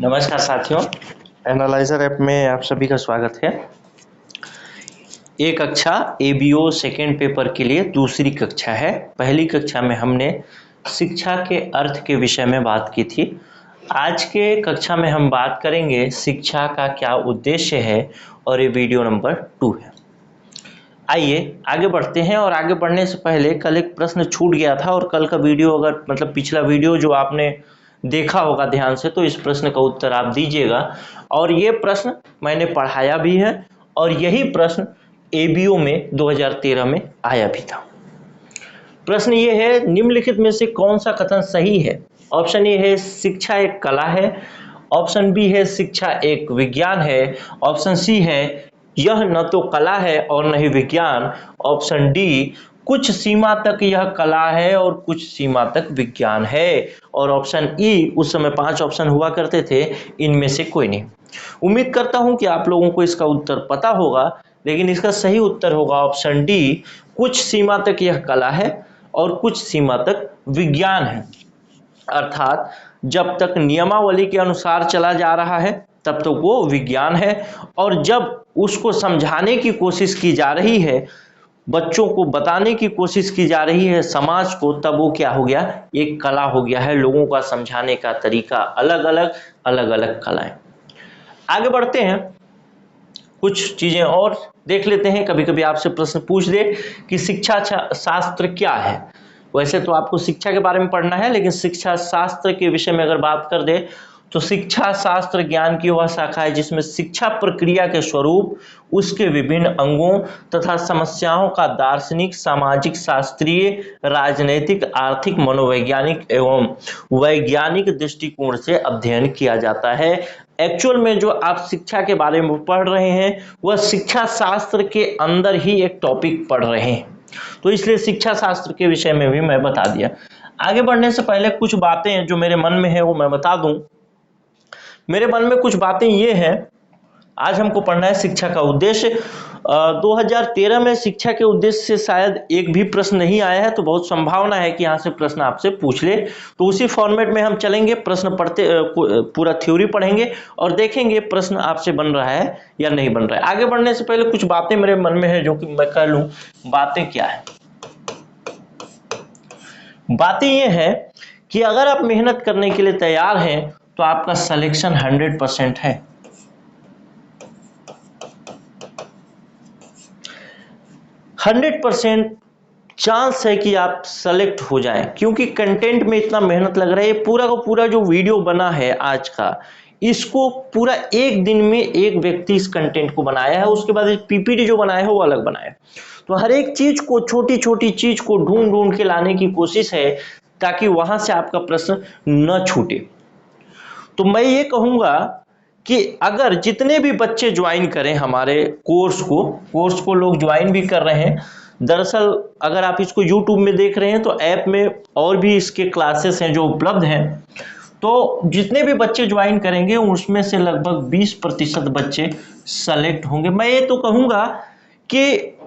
नमस्कार साथियों, analyser app में आप सभी का स्वागत है। एक कक्षा एबीओ सेकेंड पेपर के लिए दूसरी कक्षा है। पहली कक्षा में हमने शिक्षा के अर्थ के विषय में बात की थी। आज के कक्षा में हम बात करेंगे शिक्षा का क्या उद्देश्य है और ये वीडियो नंबर 2 है। आइए आगे बढ़ते हैं। और आगे बढ़ने से पहले कल एक प्रश्न छूट गया था और कल का वीडियो अगर पिछला वीडियो जो आपने देखा होगा ध्यान से, तो इस प्रश्न का उत्तर आप दीजिएगा। और ये प्रश्न मैंने पढ़ाया भी है और यही प्रश्न एबीओ में 2013 में आया भी था। प्रश्न ये है, निम्नलिखित में से कौन सा कथन सही है? ऑप्शन ए है शिक्षा एक कला है, ऑप्शन बी है शिक्षा एक विज्ञान है, ऑप्शन सी है यह न तो कला है और न ही विज्ञान, ऑप्शन डी कुछ सीमा तक यह कला है और कुछ सीमा तक विज्ञान है, और ऑप्शन ई, उस समय 5 ऑप्शन हुआ करते थे, इनमें से कोई नहीं। उम्मीद करता हूं कि आप लोगों को इसका उत्तर पता होगा, लेकिन इसका सही उत्तर होगा ऑप्शन डी, कुछ सीमा तक यह कला है और कुछ सीमा तक विज्ञान है। अर्थात जब तक नियमावली के अनुसार चला जा रहा है तब तक वो विज्ञान है, और जब उसको समझाने की कोशिश की जा रही है, बच्चों को बताने की कोशिश की जा रही है समाज को, तब वो क्या हो गया? एक कला हो गया है। लोगों का समझाने का तरीका अलग अलग कलाएं। आगे बढ़ते हैं, कुछ चीजें और देख लेते हैं। कभी कभी आपसे प्रश्न पूछ दे कि शिक्षा शास्त्र क्या है। वैसे तो आपको शिक्षा के बारे में पढ़ना है, लेकिन शिक्षा शास्त्र के विषय में अगर बात कर दे तो शिक्षा शास्त्र ज्ञान की वह शाखा है जिसमें शिक्षा प्रक्रिया के स्वरूप, उसके विभिन्न अंगों तथा समस्याओं का दार्शनिक, सामाजिक, शास्त्रीय, राजनैतिक, आर्थिक, मनोवैज्ञानिक एवं वैज्ञानिक दृष्टिकोण से अध्ययन किया जाता है। एक्चुअल में जो आप शिक्षा के बारे में पढ़ रहे हैं वह शिक्षा शास्त्र के अंदर ही एक टॉपिक पढ़ रहे हैं, तो इसलिए शिक्षा शास्त्र के विषय में भी मैं बता दिया। आगे बढ़ने से पहले कुछ बातें जो मेरे मन में है वो मैं बता दूं। मेरे मन में कुछ बातें ये हैं, आज हमको पढ़ना है शिक्षा का उद्देश्य। 2013 में शिक्षा के उद्देश्य से शायद एक भी प्रश्न नहीं आया है, तो बहुत संभावना है कि यहाँ से प्रश्न आपसे पूछ ले। तो उसी फॉर्मेट में हम चलेंगे, प्रश्न पढ़ते पूरा थ्योरी पढ़ेंगे और देखेंगे प्रश्न आपसे बन रहा है या नहीं बन रहा है। आगे बढ़ने से पहले कुछ बातें मेरे मन में है जो कि मैं कह लूं। बातें क्या है? बातें ये है कि अगर आप मेहनत करने के लिए तैयार हैं तो आपका सिलेक्शन 100% है। 100% चांस है कि आप सेलेक्ट हो जाएं, क्योंकि कंटेंट में इतना मेहनत लग रहा है। ये पूरा का पूरा जो वीडियो बना है आज का, इसको पूरा एक दिन में एक व्यक्ति इस कंटेंट को बनाया है। उसके बाद पीपीटी जो बनाया है वो अलग बनाया है। तो हर एक चीज को, छोटी छोटी चीज को ढूंढ ढूंढ के लाने की कोशिश है ताकि वहां से आपका प्रश्न न छूटे। तो मैं ये कहूंगा कि अगर जितने भी बच्चे ज्वाइन करें हमारे कोर्स को लोग ज्वाइन भी कर रहे हैं। दरअसल अगर आप इसको YouTube में देख रहे हैं तो ऐप में और भी इसके क्लासेस हैं जो उपलब्ध हैं। तो जितने भी बच्चे ज्वाइन करेंगे उसमें से लगभग 20% बच्चे सेलेक्ट होंगे। मैं ये तो कहूंगा कि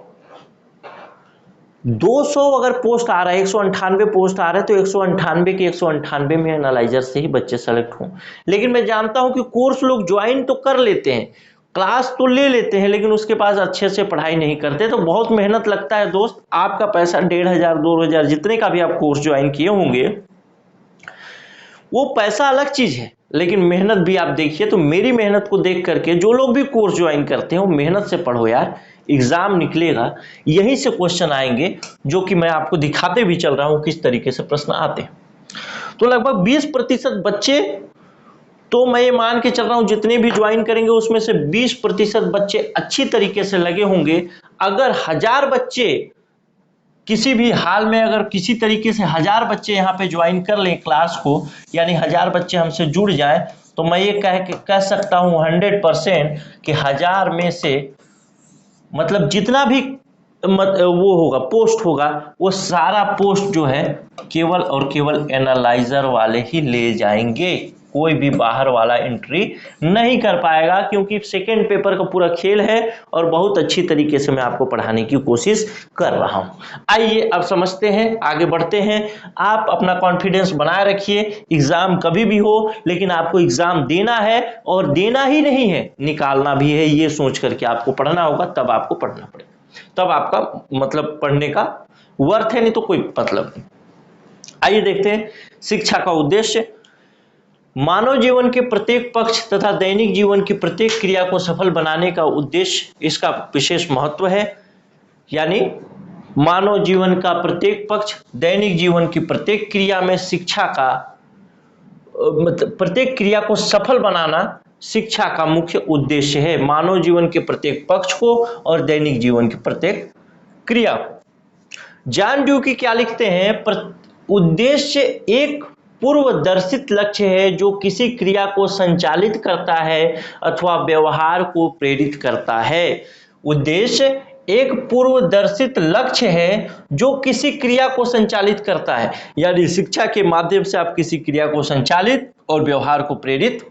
200 अगर पोस्ट आ रहा है, 198 पोस्ट आ रहे हैं, तो 198 के 198 में एनालाइजर से ही बच्चे सेलेक्ट हों। लेकिन मैं जानता हूं कि कोर्स लोग ज्वाइन तो कर लेते हैं, क्लास तो ले लेते हैं, लेकिन उसके पास अच्छे से पढ़ाई नहीं करते। तो बहुत मेहनत लगता है दोस्त। आपका पैसा 1500 2000 जितने का भी आप कोर्स ज्वाइन किए होंगे, वो पैसा अलग चीज है, लेकिन मेहनत भी आप देखिए। तो मेरी मेहनत को देख करके जो लोग भी कोर्स ज्वाइन करते हैं वो मेहनत से पढ़ो यार। एग्जाम निकलेगा, यहीं से क्वेश्चन आएंगे, जो कि मैं आपको दिखाते भी चल रहा हूं किस तरीके से प्रश्न आते हैं। तो लगभग 20% बच्चे, तो मैं ये मान के चल रहा हूं जितने भी ज्वाइन करेंगे उसमें से 20% बच्चे अच्छी तरीके से लगे होंगे। अगर 1000 बच्चे किसी भी हाल में, अगर किसी तरीके से 1000 बच्चे यहाँ पे ज्वाइन कर लें क्लास को, यानी 1000 बच्चे हमसे जुड़ जाएं, तो मैं ये कह सकता हूं 100% कि 1000 में से मतलब जितना भी वो होगा, पोस्ट होगा, वो सारा पोस्ट जो है केवल और केवल एनालाइजर वाले ही ले जाएंगे। कोई भी बाहर वाला एंट्री नहीं कर पाएगा, क्योंकि सेकेंड पेपर का पूरा खेल है और बहुत अच्छी तरीके से मैं आपको पढ़ाने की कोशिश कर रहा हूं। आइए अब समझते हैं, आगे बढ़ते हैं। आप अपना कॉन्फिडेंस बनाए रखिए, एग्जाम कभी भी हो लेकिन आपको एग्जाम देना है, और देना ही नहीं है, निकालना भी है। ये सोच करके आपको पढ़ना होगा, तब आपको पढ़ना पड़ेगा, तब आपका मतलब पढ़ने का वर्थ है, नहीं तो कोई मतलब नहीं। आइए देखते हैं शिक्षा का उद्देश्य। मानव जीवन के प्रत्येक पक्ष तथा दैनिक जीवन की प्रत्येक क्रिया को सफल बनाने का उद्देश्य, इसका विशेष महत्व है। यानी मानव जीवन का प्रत्येक पक्ष, दैनिक जीवन की प्रत्येक क्रिया में शिक्षा का मतलब प्रत्येक क्रिया को सफल बनाना शिक्षा का मुख्य उद्देश्य है। मानव जीवन के प्रत्येक पक्ष को और दैनिक जीवन की प्रत्येक क्रिया को। जॉन ड्यूकी क्या लिखते हैं, उद्देश्य एक पूर्वदर्शित लक्ष्य है जो किसी क्रिया को संचालित करता है अथवा व्यवहार को प्रेरित करता है। उद्देश्य एक पूर्वदर्शित लक्ष्य है जो किसी क्रिया को संचालित करता है, यानी शिक्षा के माध्यम से आप किसी क्रिया को संचालित और व्यवहार को प्रेरित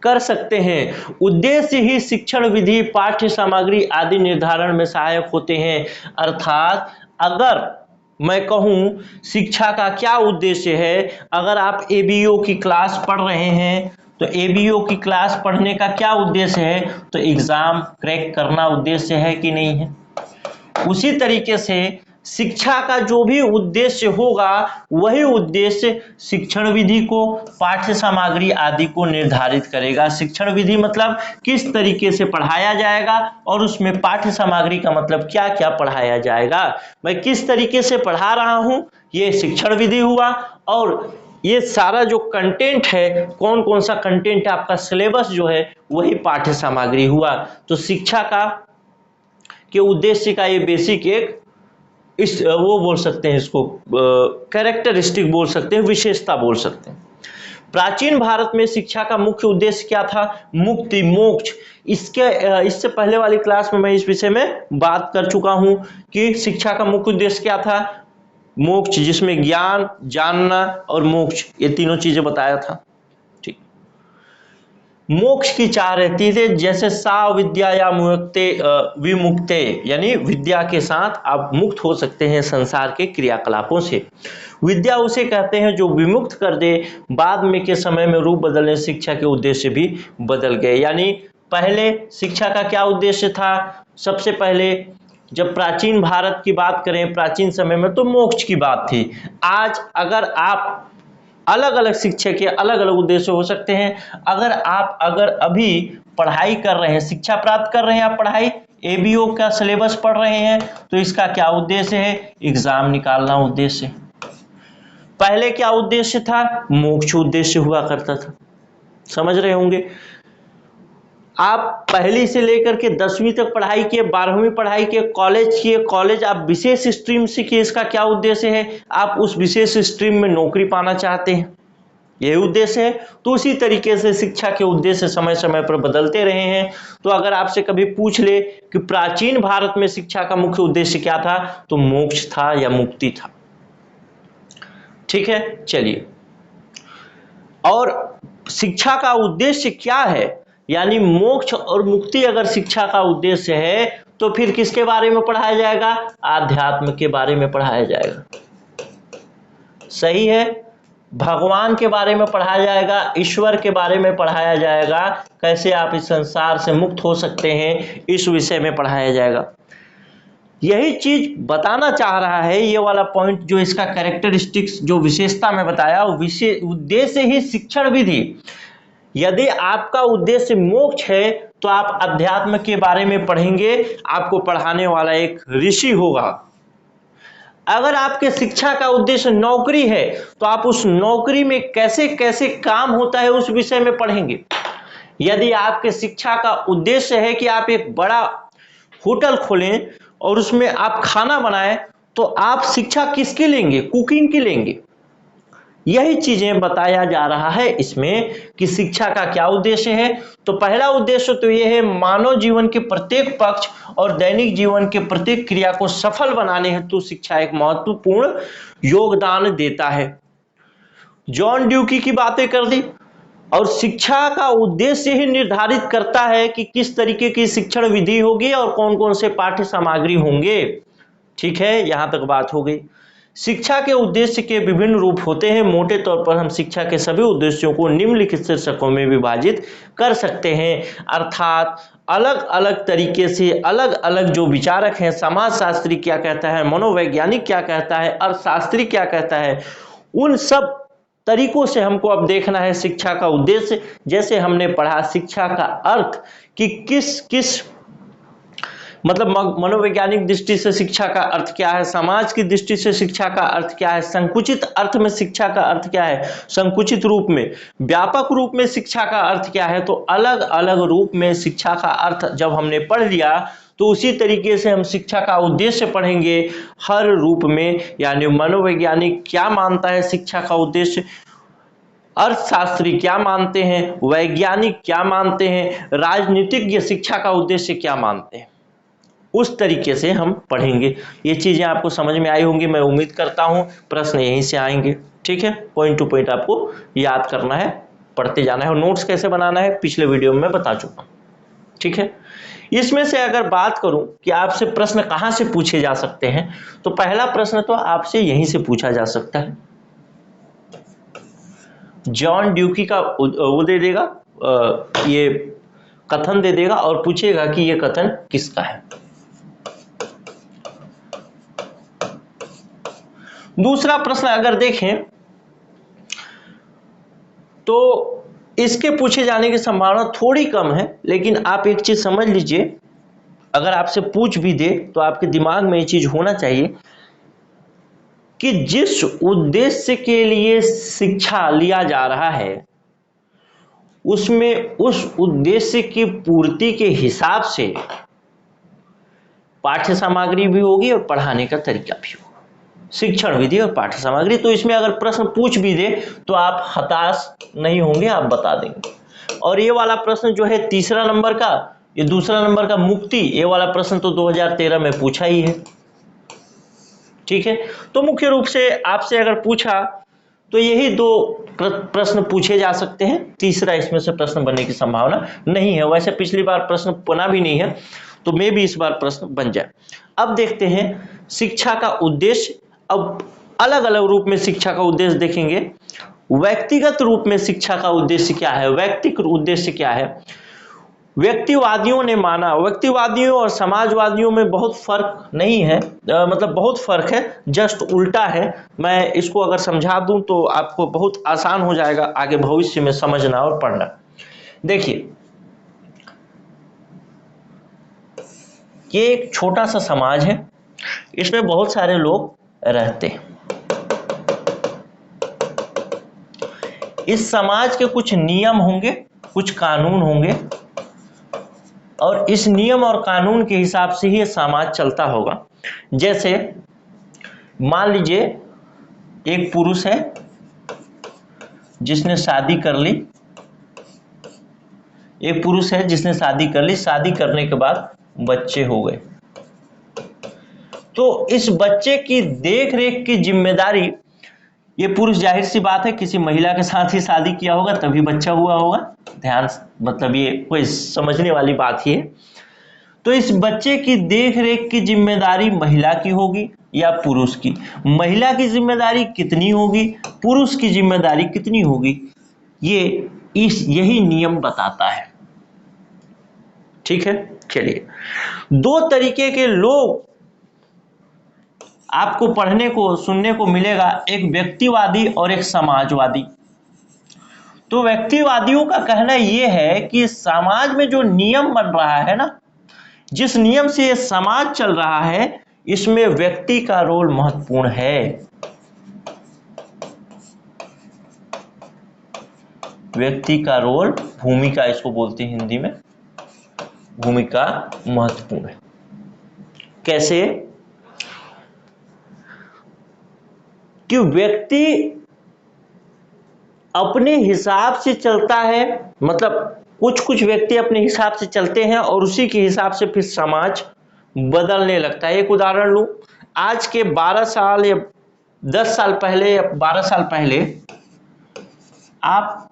कर सकते हैं। उद्देश्य ही शिक्षण विधि, पाठ्य सामग्री आदि निर्धारण में सहायक होते हैं। अर्थात अगर मैं कहूं शिक्षा का क्या उद्देश्य है, अगर आप एबीओ की क्लास पढ़ रहे हैं तो एबीओ की क्लास पढ़ने का क्या उद्देश्य है, तो एग्जाम क्रैक करना उद्देश्य है कि नहीं है। उसी तरीके से शिक्षा का जो भी उद्देश्य होगा वही उद्देश्य शिक्षण विधि को, पाठ्य सामग्री आदि को निर्धारित करेगा। शिक्षण विधि मतलब किस तरीके से पढ़ाया जाएगा, और उसमें पाठ्य सामग्री का मतलब क्या क्या पढ़ाया जाएगा। मैं किस तरीके से पढ़ा रहा हूं, ये शिक्षण विधि हुआ, और ये सारा जो कंटेंट है, कौन कौन सा कंटेंट आपका सिलेबस जो है, वही पाठ्य सामग्री हुआ। तो शिक्षा का के उद्देश्य का ये बेसिक एक वो बोल सकते हैं, इसको कैरेक्टरिस्टिक बोल सकते हैं, विशेषता बोल सकते हैं। प्राचीन भारत में शिक्षा का मुख्य उद्देश्य क्या था, मुक्ति, मोक्ष। इससे पहले वाली क्लास में मैं इस विषय में बात कर चुका हूं कि शिक्षा का मुख्य उद्देश्य क्या था, मोक्ष, जिसमें ज्ञान, जानना और मोक्ष, ये तीनों चीजें बताया था। ठीक, मोक्ष की चाह रहती थी, जैसे सा विद्या या मुक्ते विमुक्ते, यानी विद्या के साथ आप मुक्त हो सकते हैं संसार के क्रियाकलापों से। विद्या उसे कहते हैं जो विमुक्त कर दे। बाद में के समय में रूप बदलने शिक्षा के उद्देश्य भी बदल गए। यानी पहले शिक्षा का क्या उद्देश्य था, सबसे पहले जब प्राचीन भारत की बात करें, प्राचीन समय में तो मोक्ष की बात थी। आज अगर आप अलग अलग शिक्षा के अलग अलग उद्देश्य हो सकते हैं। अगर अभी पढ़ाई कर रहे हैं, शिक्षा प्राप्त कर रहे हैं, आप पढ़ाई एबीओ का सिलेबस पढ़ रहे हैं, तो इसका क्या उद्देश्य है, एग्जाम निकालना उद्देश्य। पहले क्या उद्देश्य था, मोक्ष उद्देश्य हुआ करता था। समझ रहे होंगे। आप पहली से लेकर के 10वीं तक पढ़ाई किए, 12वीं पढ़ाई किए, कॉलेज किए, कॉलेज आप विशेष स्ट्रीम सीखिए, इसका क्या उद्देश्य है, आप उस विशेष स्ट्रीम में नौकरी पाना चाहते हैं, यही उद्देश्य है। तो उसी तरीके से शिक्षा के उद्देश्य समय समय पर बदलते रहे हैं। तो अगर आपसे कभी पूछ ले कि प्राचीन भारत में शिक्षा का मुख्य उद्देश्य क्या था, तो मोक्ष था या मुक्ति था। ठीक है, चलिए। और शिक्षा का उद्देश्य क्या है, यानी मोक्ष और मुक्ति अगर शिक्षा का उद्देश्य है, तो फिर किसके बारे में पढ़ाया जाएगा, आध्यात्म के बारे में पढ़ाया जाएगा। सही है, भगवान के बारे में पढ़ाया जाएगा, ईश्वर के बारे में पढ़ाया जाएगा, कैसे आप इस संसार से मुक्त हो सकते हैं, इस विषय में पढ़ाया जाएगा। यही चीज बताना चाह रहा है, ये वाला पॉइंट जो इसका कैरेक्टरिस्टिक्स जो विशेषता में बताया, उद्देश्य ही शिक्षण विधि। यदि आपका उद्देश्य मोक्ष है तो आप अध्यात्म के बारे में पढ़ेंगे, आपको पढ़ाने वाला एक ऋषि होगा। अगर आपके शिक्षा का उद्देश्य नौकरी है तो आप उस नौकरी में कैसे कैसे काम होता है उस विषय में पढ़ेंगे। यदि आपके शिक्षा का उद्देश्य है कि आप एक बड़ा होटल खोलें और उसमें आप खाना बनाएं, तो आप शिक्षा किसकी लेंगे, कुकिंग की लेंगे। यही चीजें बताया जा रहा है इसमें कि शिक्षा का क्या उद्देश्य है। तो पहला उद्देश्य तो यह है, मानव जीवन के प्रत्येक पक्ष और दैनिक जीवन के प्रत्येक क्रिया को सफल बनाने हेतु शिक्षा एक महत्वपूर्ण योगदान देता है। जॉन ड्यूकी की बातें कर दी, और शिक्षा का उद्देश्य ही निर्धारित करता है कि किस तरीके की शिक्षण विधि होगी और कौन कौन से पाठ्य सामग्री होंगे। ठीक है, यहां तक बात हो गई। शिक्षा के उद्देश्य के विभिन्न रूप होते हैं। मोटे तौर पर हम शिक्षा के सभी उद्देश्यों को निम्नलिखित शीर्षकों में विभाजित कर सकते हैं, अर्थात अलग अलग तरीके से अलग अलग जो विचारक हैं, समाजशास्त्री क्या कहता है, मनोवैज्ञानिक क्या कहता है, अर्थशास्त्री क्या कहता है, उन सब तरीकों से हमको अब देखना है शिक्षा का उद्देश्य। जैसे हमने पढ़ा शिक्षा का अर्थ कि किस किस मतलब मनोवैज्ञानिक दृष्टि से शिक्षा का अर्थ क्या है, समाज की दृष्टि से शिक्षा का अर्थ क्या है, संकुचित अर्थ में शिक्षा का अर्थ क्या है, संकुचित रूप में, व्यापक रूप में शिक्षा का अर्थ क्या है। तो अलग अलग रूप में शिक्षा का अर्थ जब हमने पढ़ लिया तो उसी तरीके से हम शिक्षा का उद्देश्य पढ़ेंगे हर रूप में। यानी मनोवैज्ञानिक क्या मानता है शिक्षा का उद्देश्य, अर्थशास्त्री क्या मानते हैं, वैज्ञानिक क्या मानते हैं, राजनीतिज्ञ शिक्षा का उद्देश्य क्या मानते हैं, उस तरीके से हम पढ़ेंगे। ये चीजें आपको समझ में आई होंगी, मैं उम्मीद करता हूं। प्रश्न यहीं से आएंगे। ठीक है, पॉइंट टू पॉइंट आपको याद करना है, पढ़ते जाना है, और नोट्स कैसे बनाना है पिछले वीडियो में मैं बता चुका हूं। ठीक है, इसमें से अगर बात करूं कि आपसे प्रश्न कहां से पूछे जा सकते हैं, तो पहला प्रश्न तो आपसे यहीं से पूछा जा सकता है। जॉन ड्यूकी का वो दे देगा, ये कथन दे देगा और पूछेगा कि ये कथन किसका है। दूसरा प्रश्न अगर देखें तो इसके पूछे जाने की संभावना थोड़ी कम है, लेकिन आप एक चीज समझ लीजिए, अगर आपसे पूछ भी दे तो आपके दिमाग में ये चीज होना चाहिए कि जिस उद्देश्य के लिए शिक्षा लिया जा रहा है उसमें उस उद्देश्य की पूर्ति के हिसाब से पाठ्य सामग्री भी होगी और पढ़ाने का तरीका भी होगा, शिक्षण विधि और पाठ्य सामग्री। तो इसमें अगर प्रश्न पूछ भी दे तो आप हताश नहीं होंगे, आप बता देंगे। और ये वाला प्रश्न जो है तीसरा नंबर का, ये दूसरा नंबर का मुक्ति, ये वाला प्रश्न तो 2013 में पूछा ही है। ठीक है, तो मुख्य रूप से आपसे अगर पूछा तो यही दो प्रश्न पूछे जा सकते हैं, तीसरा इसमें से प्रश्न बनने की संभावना नहीं है। वैसे पिछली बार प्रश्न बना भी नहीं है, तो मे भी इस बार प्रश्न बन जाए। अब देखते हैं शिक्षा का उद्देश्य। अब अलग अलग रूप में शिक्षा का उद्देश्य देखेंगे। व्यक्तिगत रूप में शिक्षा का उद्देश्य क्या है, व्यक्तिगत उद्देश्य क्या है। व्यक्तिवादियों ने माना, व्यक्तिवादियों और समाजवादियों में बहुत फर्क नहीं है, मतलब बहुत फर्क है, जस्ट उल्टा है। मैं इसको अगर समझा दूं तो आपको बहुत आसान हो जाएगा आगे भविष्य में समझना और पढ़ना। देखिए, ये एक छोटा सा समाज है, इसमें बहुत सारे लोग रहते हैं। इस समाज के कुछ नियम होंगे, कुछ कानून होंगे, और इस नियम और कानून के हिसाब से ही समाज चलता होगा। जैसे मान लीजिए एक पुरुष है जिसने शादी कर ली, एक पुरुष है जिसने शादी कर ली, शादी करने के बाद बच्चे हो गए, तो इस बच्चे की देख रेख की जिम्मेदारी ये पुरुष, जाहिर सी बात है किसी महिला के साथ ही शादी किया होगा तभी बच्चा हुआ होगा, ध्यान, मतलब ये कोई समझने वाली बात ही है। तो इस बच्चे की देख रेख की जिम्मेदारी महिला की होगी या पुरुष की, महिला की जिम्मेदारी कितनी होगी, पुरुष की जिम्मेदारी कितनी होगी, ये यही नियम बताता है। ठीक है, चलिए, दो तरीके के लोग आपको पढ़ने को सुनने को मिलेगा, एक व्यक्तिवादी और एक समाजवादी। तो व्यक्तिवादियों का कहना यह है कि समाज में जो नियम बन रहा है ना, जिस नियम से ये समाज चल रहा है, इसमें व्यक्ति का रोल महत्वपूर्ण है। व्यक्ति का रोल, भूमिका इसको बोलते हैं हिंदी में, भूमिका महत्वपूर्ण है। कैसे कि व्यक्ति अपने हिसाब से चलता है, मतलब कुछ व्यक्ति अपने हिसाब से चलते हैं और उसी के हिसाब से फिर समाज बदलने लगता है। एक उदाहरण लूं, आज के 12 साल या 10 साल पहले या 12 साल पहले आप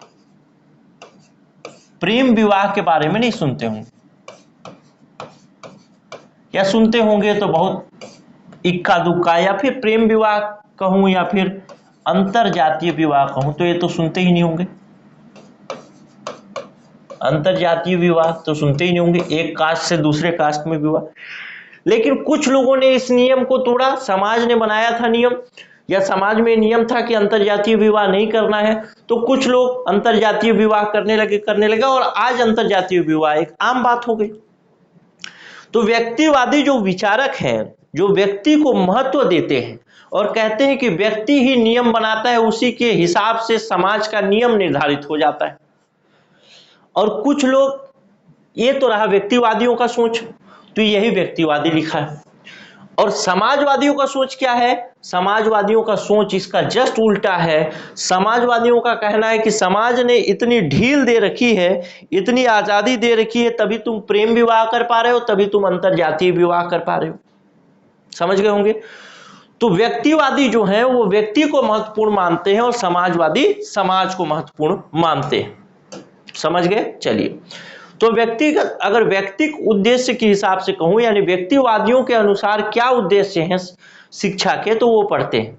प्रेम विवाह के बारे में नहीं सुनते होंगे, या सुनते होंगे तो बहुत इक्का दुक्का, या फिर प्रेम विवाह कहूं या फिर अंतर जातीय विवाह कहूं तो ये तो सुनते ही नहीं होंगे। अंतर जातीय विवाह तो सुनते ही नहीं होंगे, एक कास्ट से दूसरे कास्ट में विवाह। लेकिन कुछ लोगों ने इस नियम को तोड़ा, समाज ने बनाया था नियम, या समाज में नियम था कि अंतरजातीय विवाह नहीं करना है, तो कुछ लोग अंतरजातीय विवाह करने लगे और आज अंतरजातीय विवाह एक आम बात हो गई। तो व्यक्तिवादी जो विचारक हैं, जो व्यक्ति को महत्व देते हैं और कहते हैं कि व्यक्ति ही नियम बनाता है, उसी के हिसाब से समाज का नियम निर्धारित हो जाता है। और कुछ लोग, ये तो रहा व्यक्तिवादियों का सोच, तो यही व्यक्तिवादी लिखा है। और समाजवादियों का सोच क्या है? समाजवादियों का सोच इसका जस्ट उल्टा है। समाजवादियों का कहना है कि समाज ने इतनी ढील दे रखी है, इतनी आजादी दे रखी है, तभी तुम प्रेम विवाह कर पा रहे हो, तभी तुम अंतरजातीय विवाह कर पा रहे हो। समझ गए होंगे। तो व्यक्तिवादी जो है वो व्यक्ति को महत्वपूर्ण मानते हैं और समाजवादी समाज को महत्वपूर्ण मानते हैं। समझ गए। चलिए, तो व्यक्तिगत, अगर व्यक्तिक उद्देश्य के हिसाब से कहूं, यानी व्यक्तिवादियों के अनुसार क्या उद्देश्य हैं शिक्षा के, तो वो पढ़ते हैं।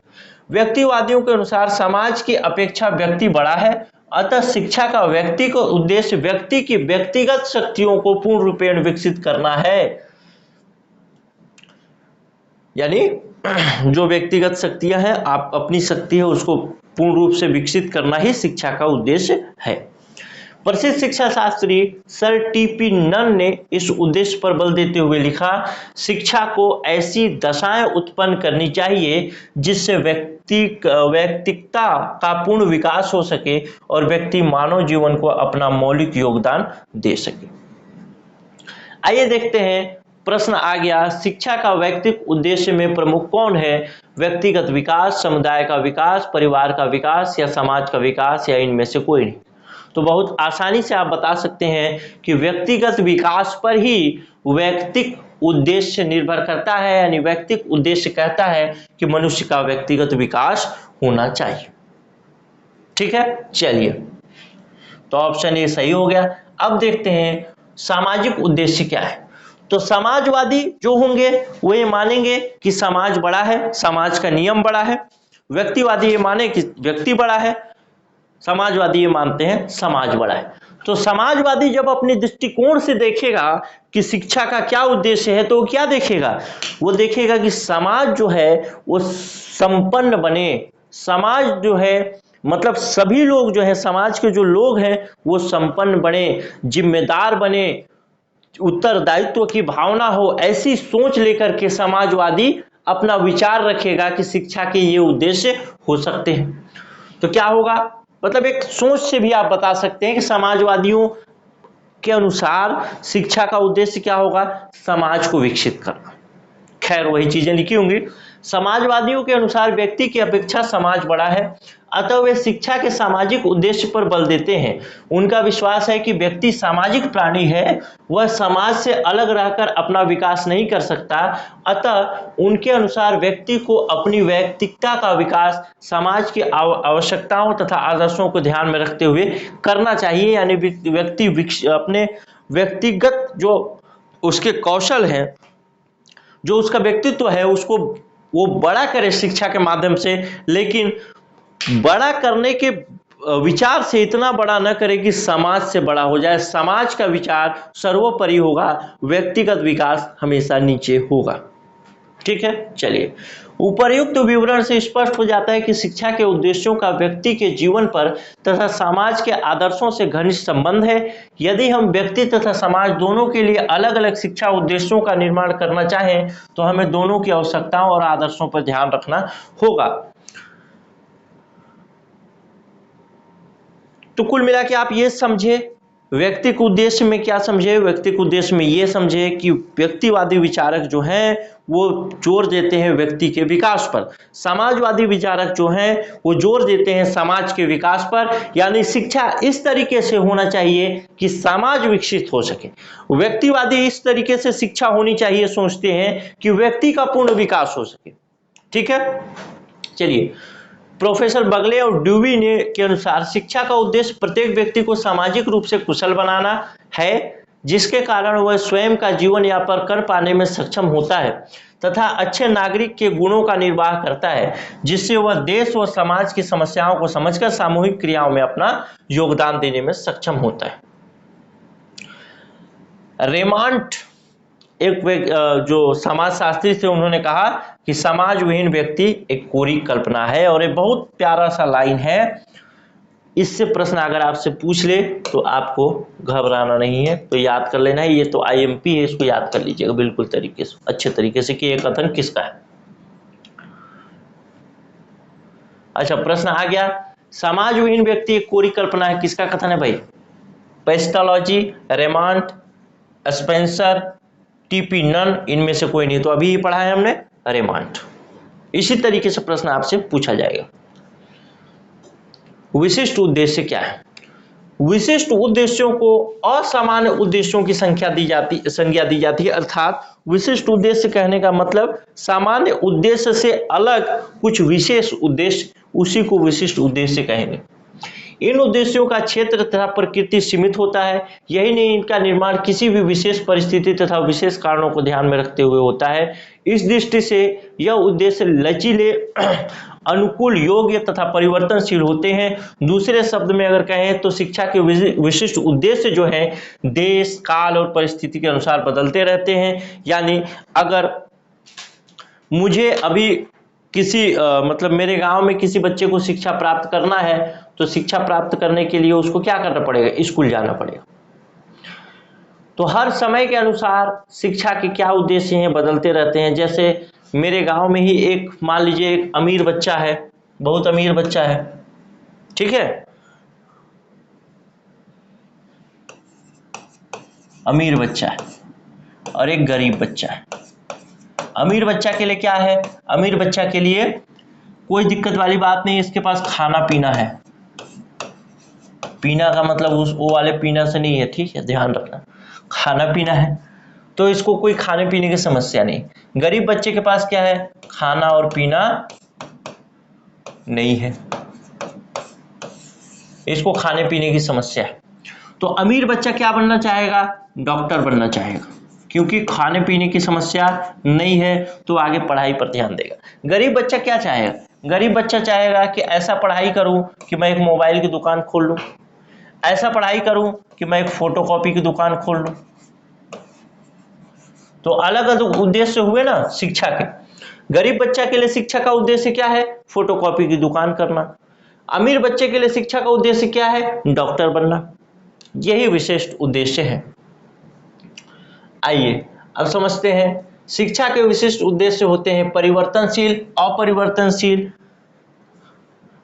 व्यक्तिवादियों के अनुसार समाज की अपेक्षा व्यक्ति बड़ा है, अतः शिक्षा का व्यक्ति को उद्देश्य व्यक्ति की व्यक्तिगत शक्तियों को पूर्ण रूपेण विकसित करना है। यानी जो व्यक्तिगत शक्तियां हैं, आप अपनी शक्ति है उसको पूर्ण रूप से विकसित करना ही शिक्षा का उद्देश्य है। प्रसिद्ध शिक्षा शास्त्री सर टी.पी. नन ने इस उद्देश्य पर बल देते हुए लिखा, शिक्षा को ऐसी दशाएं उत्पन्न करनी चाहिए जिससे व्यक्तिकता का पूर्ण विकास हो सके और व्यक्ति मानव जीवन को अपना मौलिक योगदान दे सके। आइए देखते हैं, प्रश्न आ गया, शिक्षा का व्यक्तिक उद्देश्य में प्रमुख कौन है? व्यक्तिगत विकास, समुदाय का विकास, परिवार का विकास या समाज का विकास, या इनमें से कोई नहीं? तो बहुत आसानी से आप बता सकते हैं कि व्यक्तिगत विकास पर ही व्यक्तिक उद्देश्य निर्भर करता है, यानी व्यक्तिक उद्देश्य कहता है कि मनुष्य का व्यक्तिगत विकास होना चाहिए। ठीक है, चलिए, तो ऑप्शन ए सही हो गया। अब देखते हैं सामाजिक उद्देश्य क्या है। तो समाजवादी जो होंगे वो ये मानेंगे कि समाज बड़ा है, समाज का नियम बड़ा है। व्यक्तिवादी ये माने कि व्यक्ति बड़ा है, समाजवादी ये मानते हैं समाज बड़ा है। तो समाजवादी जब अपने दृष्टिकोण से देखेगा कि शिक्षा का क्या उद्देश्य है, तो क्या देखेगा? वो देखेगा कि समाज जो है वो संपन्न बने। समाज जो है मतलब सभी लोग जो है, समाज के जो लोग हैं वो संपन्न बने, जिम्मेदार बने, उत्तरदायित्व की भावना हो। ऐसी सोच लेकर के समाजवादी अपना विचार रखेगा कि शिक्षा के ये उद्देश्य हो सकते हैं। तो क्या होगा, मतलब एक सोच से भी आप बता सकते हैं कि समाजवादियों के अनुसार शिक्षा का उद्देश्य क्या होगा? समाज को विकसित करना। खैर वही चीजें लिखी होंगी। समाजवादियों के अनुसार व्यक्ति की अपेक्षा समाज बड़ा है, अतः वे शिक्षा के सामाजिक उद्देश्य पर बल देते हैं। उनका विश्वास है कि व्यक्ति सामाजिक प्राणी है, वह समाज से अलग रहकर अपना विकास नहीं कर सकता। अतः उनके अनुसार व्यक्ति को अपनी व्यक्तिकता का विकास समाज की आवश्यकताओं तथा आदर्शों को ध्यान में रखते हुए करना चाहिए। यानी व्यक्ति अपने व्यक्तिगत जो उसके कौशल हैं, जो उसका व्यक्तित्व है, उसको वो बड़ा करे शिक्षा के माध्यम से, लेकिन बड़ा करने के विचार से इतना बड़ा न करे कि समाज से बड़ा हो जाए। समाज का विचार सर्वोपरि होगा, व्यक्तिगत विकास हमेशा नीचे होगा। ठीक है, चलिए, उपर्युक्त विवरण से स्पष्ट हो जाता है कि शिक्षा के उद्देश्यों का व्यक्ति के जीवन पर तथा समाज के आदर्शों से घनिष्ठ संबंध है। यदि हम व्यक्ति तथा समाज दोनों के लिए अलग अलग शिक्षा उद्देश्यों का निर्माण करना चाहें तो हमें दोनों की आवश्यकताओं और आदर्शों पर ध्यान रखना होगा। तो कुल मिला के आप ये समझे व्यक्तिक उद्देश्य में क्या समझे? व्यक्तिक उद्देश्य में ये समझे कि व्यक्तिवादी विचारक जो हैं वो जोर देते हैं व्यक्ति के विकास पर, समाजवादी विचारक जो हैं वो जोर देते हैं समाज के विकास पर। यानी शिक्षा इस तरीके से होना चाहिए कि समाज विकसित हो सके। व्यक्तिवादी इस तरीके से शिक्षा होनी चाहिए सोचते हैं कि व्यक्ति का पूर्ण विकास हो सके। ठीक है, चलिए, प्रोफेसर बगले और ड्यूवी ने के अनुसार शिक्षा का उद्देश्य प्रत्येक व्यक्ति को सामाजिक रूप से कुशल बनाना है, जिसके कारण वह स्वयं का जीवन यापन कर पाने में सक्षम होता है तथा अच्छे नागरिक के गुणों का निर्वाह करता है, जिससे वह देश व समाज की समस्याओं को समझकर सामूहिक क्रियाओं में अपना योगदान देने में सक्षम होता है। रेमांड एक जो समाजशास्त्री थे, उन्होंने कहा कि समाज विहीन व्यक्ति एक कोरी कल्पना है, और ये बहुत प्यारा सा लाइन है। इससे प्रश्न अगर आपसे पूछ ले तो आपको घबराना नहीं है, तो याद कर लेना है। ये तो आईएमपी है, इसको याद कर लीजिएगा बिल्कुल तरीके से, अच्छे तरीके से कि ये कथन किसका है। अच्छा, प्रश्न आ गया, समाज विहीन व्यक्ति एक कोरी कल्पना है, किसका कथन है भाई? पेस्टोलॉजी, रेमांड, स्पेंसर, टीपी नन, इनमें से कोई नहीं। तो अभी ही पढ़ा है हमने रेमांड। इसी तरीके से प्रश्न आपसे पूछा जाएगा। विशिष्ट उद्देश्य क्या है? विशिष्ट उद्देश्यों को असामान्य उद्देश्यों की संज्ञा दी जाती है, अर्थात विशिष्ट उद्देश्य कहने का मतलब सामान्य उद्देश्य से अलग कुछ विशेष उद्देश्य, उसी को विशिष्ट उद्देश्य कहेंगे। इन उद्देश्यों का क्षेत्र तथा प्रकृति सीमित होता है, यही नहीं इनका निर्माण किसी भी विशेष परिस्थिति तथा विशेष कारणों को ध्यान में रखते हुए होता है। इस दृष्टि से यह उद्देश्य लचीले, अनुकूल, योग्य तथा परिवर्तनशील होते हैं। दूसरे शब्द में अगर कहें तो शिक्षा के विशिष्ट उद्देश्य जो है देश, काल और परिस्थिति के अनुसार बदलते रहते हैं। यानी अगर मुझे अभी किसी मतलब मेरे गांव में किसी बच्चे को शिक्षा प्राप्त करना है, तो शिक्षा प्राप्त करने के लिए उसको क्या करना पड़ेगा? स्कूल जाना पड़ेगा। तो हर समय के अनुसार शिक्षा के क्या उद्देश्य हैं बदलते रहते हैं। जैसे मेरे गांव में ही एक, मान लीजिए एक अमीर बच्चा है, बहुत अमीर बच्चा है, ठीक है, अमीर बच्चा है और एक गरीब बच्चा है। अमीर बच्चा के लिए क्या है? अमीर बच्चा के लिए कोई दिक्कत वाली बात नहीं, इसके पास खाना पीना है। पीना का मतलब उस वो वाले पीना से नहीं है, ठीक है, ध्यान रखना, खाना पीना है, तो इसको कोई खाने पीने की समस्या नहीं। गरीब बच्चे के पास क्या है? खाना और पीना नहीं है, इसको खाने पीने की समस्या है। तो अमीर बच्चा क्या बनना चाहेगा? डॉक्टर बनना चाहेगा, क्योंकि खाने पीने की समस्या नहीं है, तो आगे पढ़ाई पर ध्यान देगा। गरीब बच्चा क्या चाहेगा? गरीब बच्चा चाहेगा कि ऐसा पढ़ाई करूं कि मैं एक मोबाइल की दुकान खोल लूं, ऐसा पढ़ाई करूं कि मैं एक फोटोकॉपी की दुकान खोल लूं। तो अलग अलग उद्देश्य हुए ना शिक्षा के। गरीब बच्चा के लिए शिक्षा का उद्देश्य क्या है? फोटोकॉपी की दुकान करना। अमीर बच्चे के लिए शिक्षा का उद्देश्य क्या है? डॉक्टर बनना। यही विशिष्ट उद्देश्य है। आइए अब समझते हैं। शिक्षा के विशिष्ट उद्देश्य होते हैं परिवर्तनशील, अपरिवर्तनशील,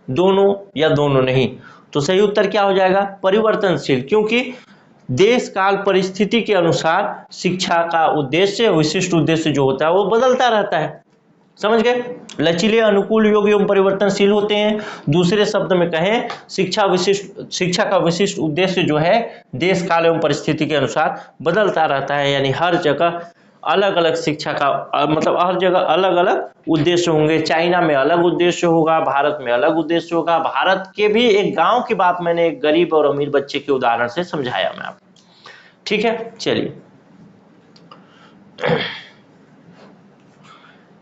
दोनों या दोनों नहीं। तो सही उत्तर क्या हो जाएगा? परिवर्तनशील, क्योंकि देश काल परिस्थिति के अनुसार शिक्षा का उद्देश्य, विशिष्ट उद्देश्य जो होता है वो बदलता रहता है। समझ गए? लचीले, अनुकूल, योग्य एवं परिवर्तनशील होते हैं। दूसरे शब्द में कहें, शिक्षा का विशिष्ट उद्देश्य जो है देश काल एवं परिस्थिति के अनुसार बदलता रहता है। यानी हर जगह अलग अलग शिक्षा का मतलब हर जगह अलग अलग उद्देश्य होंगे। चाइना में अलग उद्देश्य होगा, भारत में अलग उद्देश्य होगा। भारत के भी एक गांव की बात मैंने एक गरीब और अमीर बच्चे के उदाहरण से समझाया मैं आपको, ठीक है। चलिए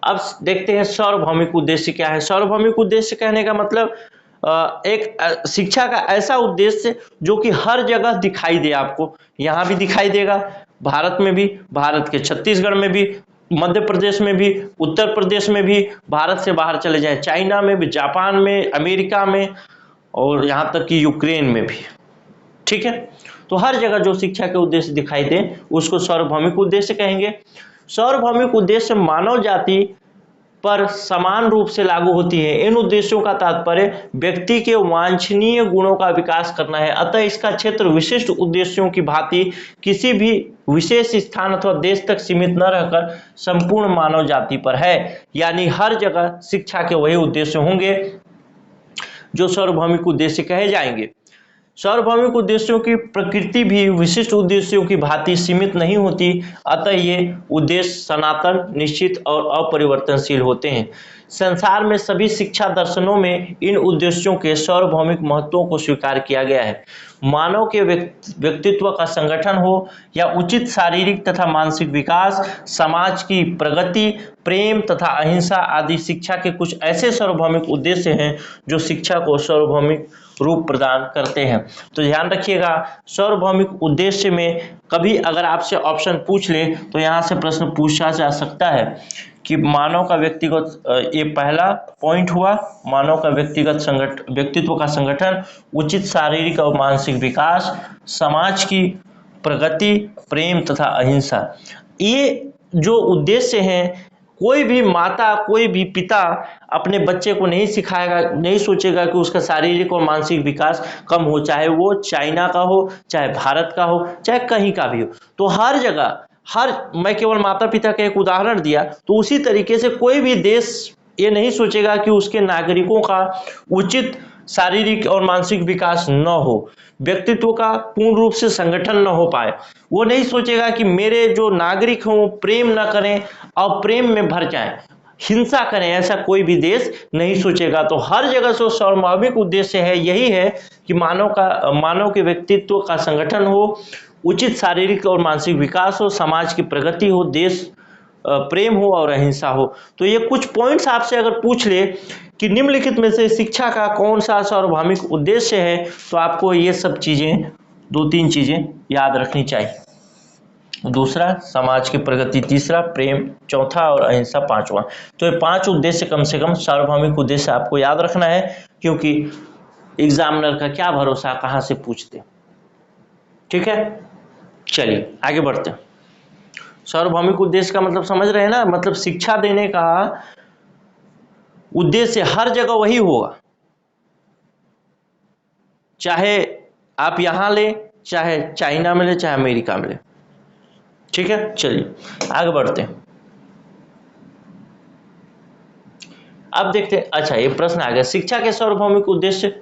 अब देखते हैं सार्वभौमिक उद्देश्य क्या है। सार्वभौमिक उद्देश्य कहने का मतलब एक शिक्षा का ऐसा उद्देश्य जो कि हर जगह दिखाई दे। आपको यहाँ भी दिखाई देगा, भारत में भी, भारत के छत्तीसगढ़ में भी, मध्य प्रदेश में भी, उत्तर प्रदेश में भी, भारत से बाहर चले जाएं चाइना में भी, जापान में, अमेरिका में, और यहाँ तक कि यूक्रेन में भी, ठीक है। तो हर जगह जो शिक्षा के उद्देश्य दिखाई दे उसको सार्वभौमिक उद्देश्य कहेंगे। सार्वभौमिक उद्देश्य मानव जाति पर समान रूप से लागू होती है। इन उद्देश्यों का तात्पर्य व्यक्ति के वांछनीय गुणों का विकास करना है। अतः इसका क्षेत्र विशिष्ट उद्देश्यों की भांति किसी भी विशेष स्थान अथवा देश तक सीमित न रहकर संपूर्ण मानव जाति पर है। यानी हर जगह शिक्षा के वही उद्देश्य होंगे जो सार्वभौमिक उद्देश्य कहे जाएंगे। सार्वभौमिक उद्देश्यों की प्रकृति भी विशिष्ट उद्देश्यों की भांति सीमित नहीं होती। अतः ये उद्देश्य सनातन, निश्चित और अपरिवर्तनशील होते हैं। संसार में सभी शिक्षा दर्शनों में इन उद्देश्यों के सार्वभौमिक महत्वों को स्वीकार किया गया है। मानव के व्यक्तित्व का संगठन हो या उचित शारीरिक तथा मानसिक विकास, समाज की प्रगति, प्रेम तथा अहिंसा आदि शिक्षा के कुछ ऐसे सार्वभौमिक उद्देश्य हैं जो शिक्षा को सार्वभौमिक रूप प्रदान करते हैं। तो ध्यान रखिएगा, सार्वभौमिक उद्देश्य में कभी अगर आपसे ऑप्शन पूछ ले तो यहाँ से प्रश्न पूछा जा सकता है कि मानव का व्यक्तिगत, ये पहला पॉइंट हुआ, मानव का व्यक्तित्व का संगठन, उचित शारीरिक और मानसिक विकास, समाज की प्रगति, प्रेम तथा अहिंसा। ये जो उद्देश्य हैं, कोई भी माता, कोई भी पिता अपने बच्चे को नहीं सिखाएगा, नहीं सोचेगा कि उसका शारीरिक और मानसिक विकास कम हो, चाहे वो चाइना का हो, चाहे भारत का हो, चाहे कहीं का भी हो। तो हर जगह, मैं केवल माता पिता का एक उदाहरण दिया, तो उसी तरीके से कोई भी देश ये नहीं सोचेगा कि उसके नागरिकों का उचित शारीरिक और मानसिक विकास न हो, व्यक्तित्व का पूर्ण रूप से संगठन न हो पाए। वो नहीं सोचेगा कि मेरे जो नागरिक हों प्रेम न करें और प्रेम में भर जाएं, हिंसा करें, ऐसा कोई भी देश नहीं सोचेगा। तो हर जगह से सार्वभौमिक उद्देश्य है, यही है कि मानव के व्यक्तित्व का संगठन हो, उचित शारीरिक और मानसिक विकास हो, समाज की प्रगति हो, देश प्रेम हो और अहिंसा हो। तो ये कुछ पॉइंट्स आपसे अगर पूछ ले कि निम्नलिखित में से शिक्षा का कौन सा सार्वभौमिक उद्देश्य है, तो आपको ये सब चीजें, 2-3 चीजें याद रखनी चाहिए। दूसरा समाज की प्रगति, तीसरा प्रेम, चौथा और अहिंसा पांचवा। तो ये 5 उद्देश्य कम से कम सार्वभौमिक उद्देश्य आपको याद रखना है, क्योंकि एग्जामिनर का क्या भरोसा कहां से पूछते। ठीक है, चलिए आगे बढ़ते हैं। सार्वभौमिक उद्देश्य का मतलब समझ रहे हैं ना, मतलब शिक्षा देने का उद्देश्य हर जगह वही होगा, चाहे आप यहां ले, चाहे चाइना में ले, चाहे अमेरिका में ले। ठीक है, चलिए आगे बढ़ते हैं। अब देखते हैं, अच्छा ये प्रश्न आ गया, शिक्षा के सार्वभौमिक उद्देश्य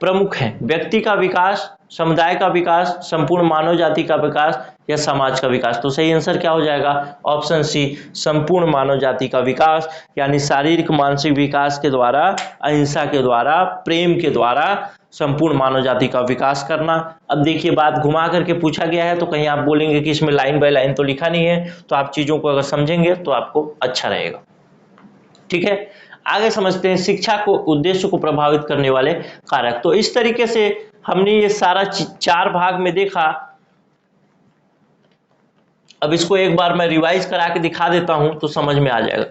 प्रमुख हैं: व्यक्ति का विकास, समुदाय का विकास, संपूर्ण मानव जाति का विकास या समाज का विकास। तो सही आंसर क्या हो जाएगा? ऑप्शन सी, संपूर्ण मानव जाति का विकास, यानी शारीरिक मानसिक विकास के द्वारा, अहिंसा के द्वारा, प्रेम के द्वारा संपूर्ण मानव जाति का विकास करना। अब देखिए, बात घुमा करके पूछा गया है, तो कहीं आप बोलेंगे कि इसमें लाइन बाय लाइन तो लिखा नहीं है, तो आप चीजों को अगर समझेंगे तो आपको अच्छा रहेगा। ठीक है, आगे समझते हैं शिक्षा को उद्देश्य को प्रभावित करने वाले कारक। तो इस तरीके से हमने ये सारा 4 भाग में देखा। अब इसको एक बार मैं रिवाइज करा के दिखा देता हूं तो समझ में आ जाएगा।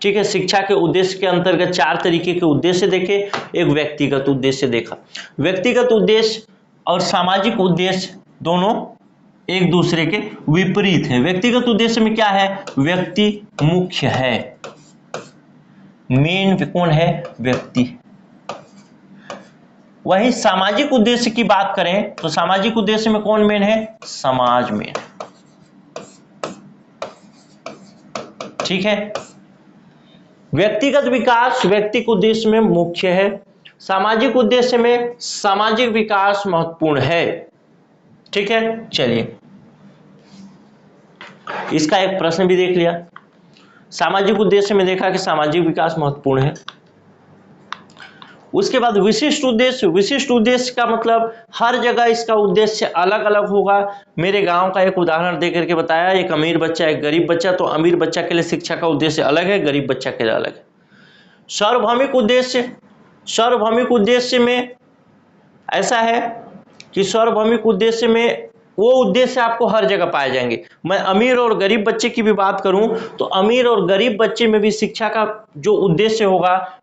ठीक है, शिक्षा के उद्देश्य के अंतर्गत 4 तरीके के उद्देश्य देखे। एक व्यक्तिगत उद्देश्य देखा। व्यक्तिगत उद्देश्य और सामाजिक उद्देश्य दोनों एक दूसरे के विपरीत है। व्यक्तिगत उद्देश्य में क्या है? व्यक्ति मुख्य है, मेन कौन है? व्यक्ति। वही सामाजिक उद्देश्य की बात करें तो सामाजिक उद्देश्य में कौन मेन है? समाज मेन। ठीक है, व्यक्तिगत विकास व्यक्तिगत उद्देश्य में मुख्य है, सामाजिक उद्देश्य में सामाजिक विकास महत्वपूर्ण है। ठीक है, चलिए इसका एक प्रश्न भी देख लिया। सामाजिक उद्देश्य में देखा कि सामाजिक विकास महत्वपूर्ण है। उसके बाद विशिष्ट उद्देश्य। विशिष्ट उद्देश्य का मतलब हर जगह इसका उद्देश्य अलग अलग होगा। मेरे गांव का एक उदाहरण दे करके बताया, एक अमीर बच्चा, एक गरीब बच्चा, तो अमीर बच्चा के लिए शिक्षा का उद्देश्य अलग है, गरीब बच्चा के लिए अलग है। सार्वभौमिक उद्देश्य, सार्वभौमिक उद्देश्य में ऐसा है कि सार्वभौमिक उद्देश्य में वो उद्देश्य आपको हर जगह पाए जाएंगे। मैं अमीर और गरीब बच्चे की भी बात करूं तो अमीर और गरीब बच्चे में भी शिक्षा का जो उद्देश्य होगा,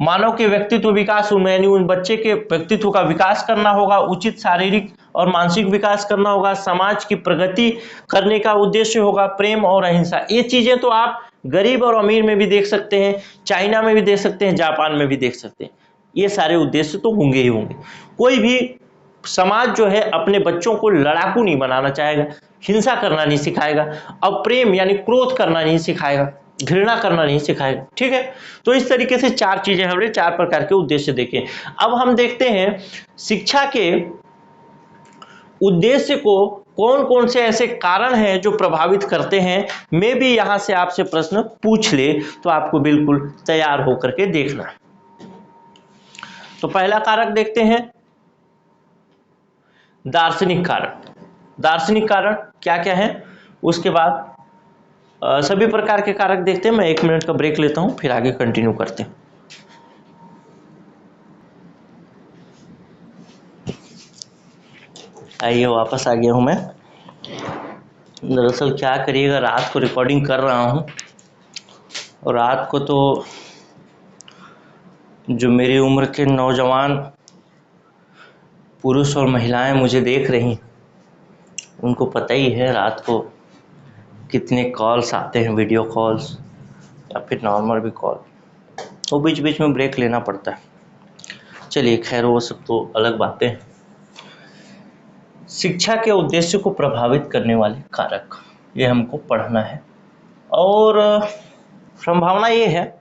मानव के व्यक्तित्व विकास, यानी उन बच्चे के व्यक्तित्व का विकास करना होगा, उचित शारीरिक और मानसिक विकास करना होगा, समाज की प्रगति करने का उद्देश्य होगा, प्रेम और अहिंसा। ये चीजें तो आप गरीब और अमीर में भी देख सकते हैं, चाइना में भी देख सकते हैं, जापान में भी देख सकते हैं। ये सारे उद्देश्य तो होंगे ही होंगे। कोई भी समाज जो है अपने बच्चों को लड़ाकू नहीं बनाना चाहेगा, हिंसा करना नहीं सिखाएगा, और प्रेम यानी क्रोध करना नहीं सिखाएगा, घृणा करना नहीं सिखाएगा। ठीक है, तो इस तरीके से 4 चीजें हमने 4 प्रकार के उद्देश्य देखे। अब हम देखते हैं शिक्षा के उद्देश्य को कौन कौन से ऐसे कारण हैं जो प्रभावित करते हैं, मैं भी यहां से आपसे प्रश्न पूछ ले तो आपको बिल्कुल तैयार होकर के देखना। तो पहला कारक देखते हैं, दार्शनिक कारक। दार्शनिक कारण क्या क्या है, उसके बाद सभी प्रकार के कारक देखते हैं। मैं 1 मिनट का ब्रेक लेता हूं, फिर आगे कंटिन्यू करते हैं। आइए, वापस आ गया हूं मैं। दरअसल क्या करिएगा, रात को रिकॉर्डिंग कर रहा हूं और रात को तो जो मेरी उम्र के नौजवान पुरुष और महिलाएं मुझे देख रही, उनको पता ही है रात को कितने कॉल्स आते हैं, वीडियो कॉल्स या फिर नॉर्मल भी कॉल, वो बीच बीच में ब्रेक लेना पड़ता है। चलिए खैर, वो सब तो अलग बातें। शिक्षा के उद्देश्य को प्रभावित करने वाले कारक, ये हमको पढ़ना है और संभावना ये है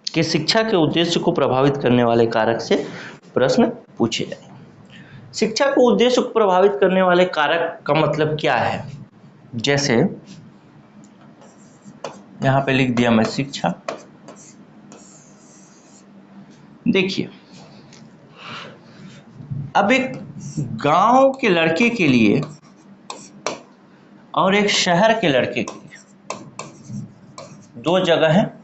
कि शिक्षा के उद्देश्य को प्रभावित करने वाले कारक से प्रश्न पूछे जाए। शिक्षा के उद्देश्य को प्रभावित करने वाले कारक का मतलब क्या है, जैसे यहां पे लिख दिया मैं शिक्षा। देखिए, अब एक गांव के लड़के के लिए और एक शहर के लड़के के लिए दो जगह है,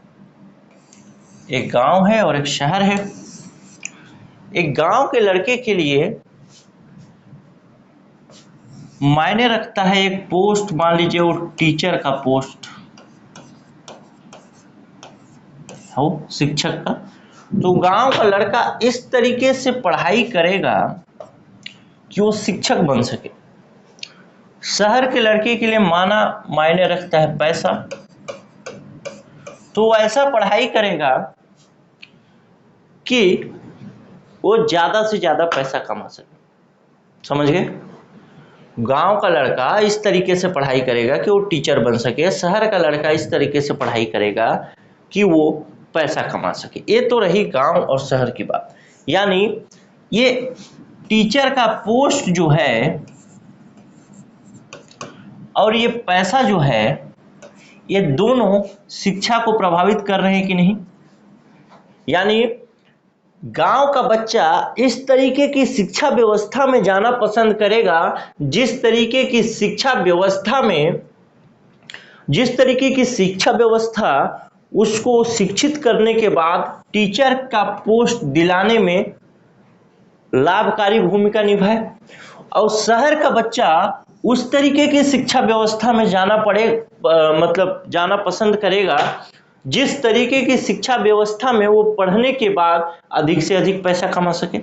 एक गांव है और एक शहर है। एक गांव के लड़के के लिए मायने रखता है एक पोस्ट, मान लीजिए वो टीचर का पोस्ट हो, शिक्षक का। तो गांव का लड़का इस तरीके से पढ़ाई करेगा कि वो शिक्षक बन सके। शहर के लड़के के लिए मायने रखता है पैसा, तो वो ऐसा पढ़ाई करेगा कि वो ज्यादा से ज्यादा पैसा कमा सके। समझ गए? गांव का लड़का इस तरीके से पढ़ाई करेगा कि वो टीचर बन सके, शहर का लड़का इस तरीके से पढ़ाई करेगा कि वो पैसा कमा सके। ये तो रही गांव और शहर की बात। यानी ये टीचर का पोस्ट जो है और ये पैसा जो है, ये दोनों शिक्षा को प्रभावित कर रहे हैं कि नहीं। यानी गांव का बच्चा इस तरीके की शिक्षा व्यवस्था में जाना पसंद करेगा, जिस तरीके की शिक्षा व्यवस्था उसको शिक्षित करने के बाद टीचर का पोस्ट दिलाने में लाभकारी भूमिका निभाए। और शहर का बच्चा उस तरीके की शिक्षा व्यवस्था में जाना पसंद करेगा, जिस तरीके की शिक्षा व्यवस्था में वो पढ़ने के बाद अधिक से अधिक पैसा कमा सके।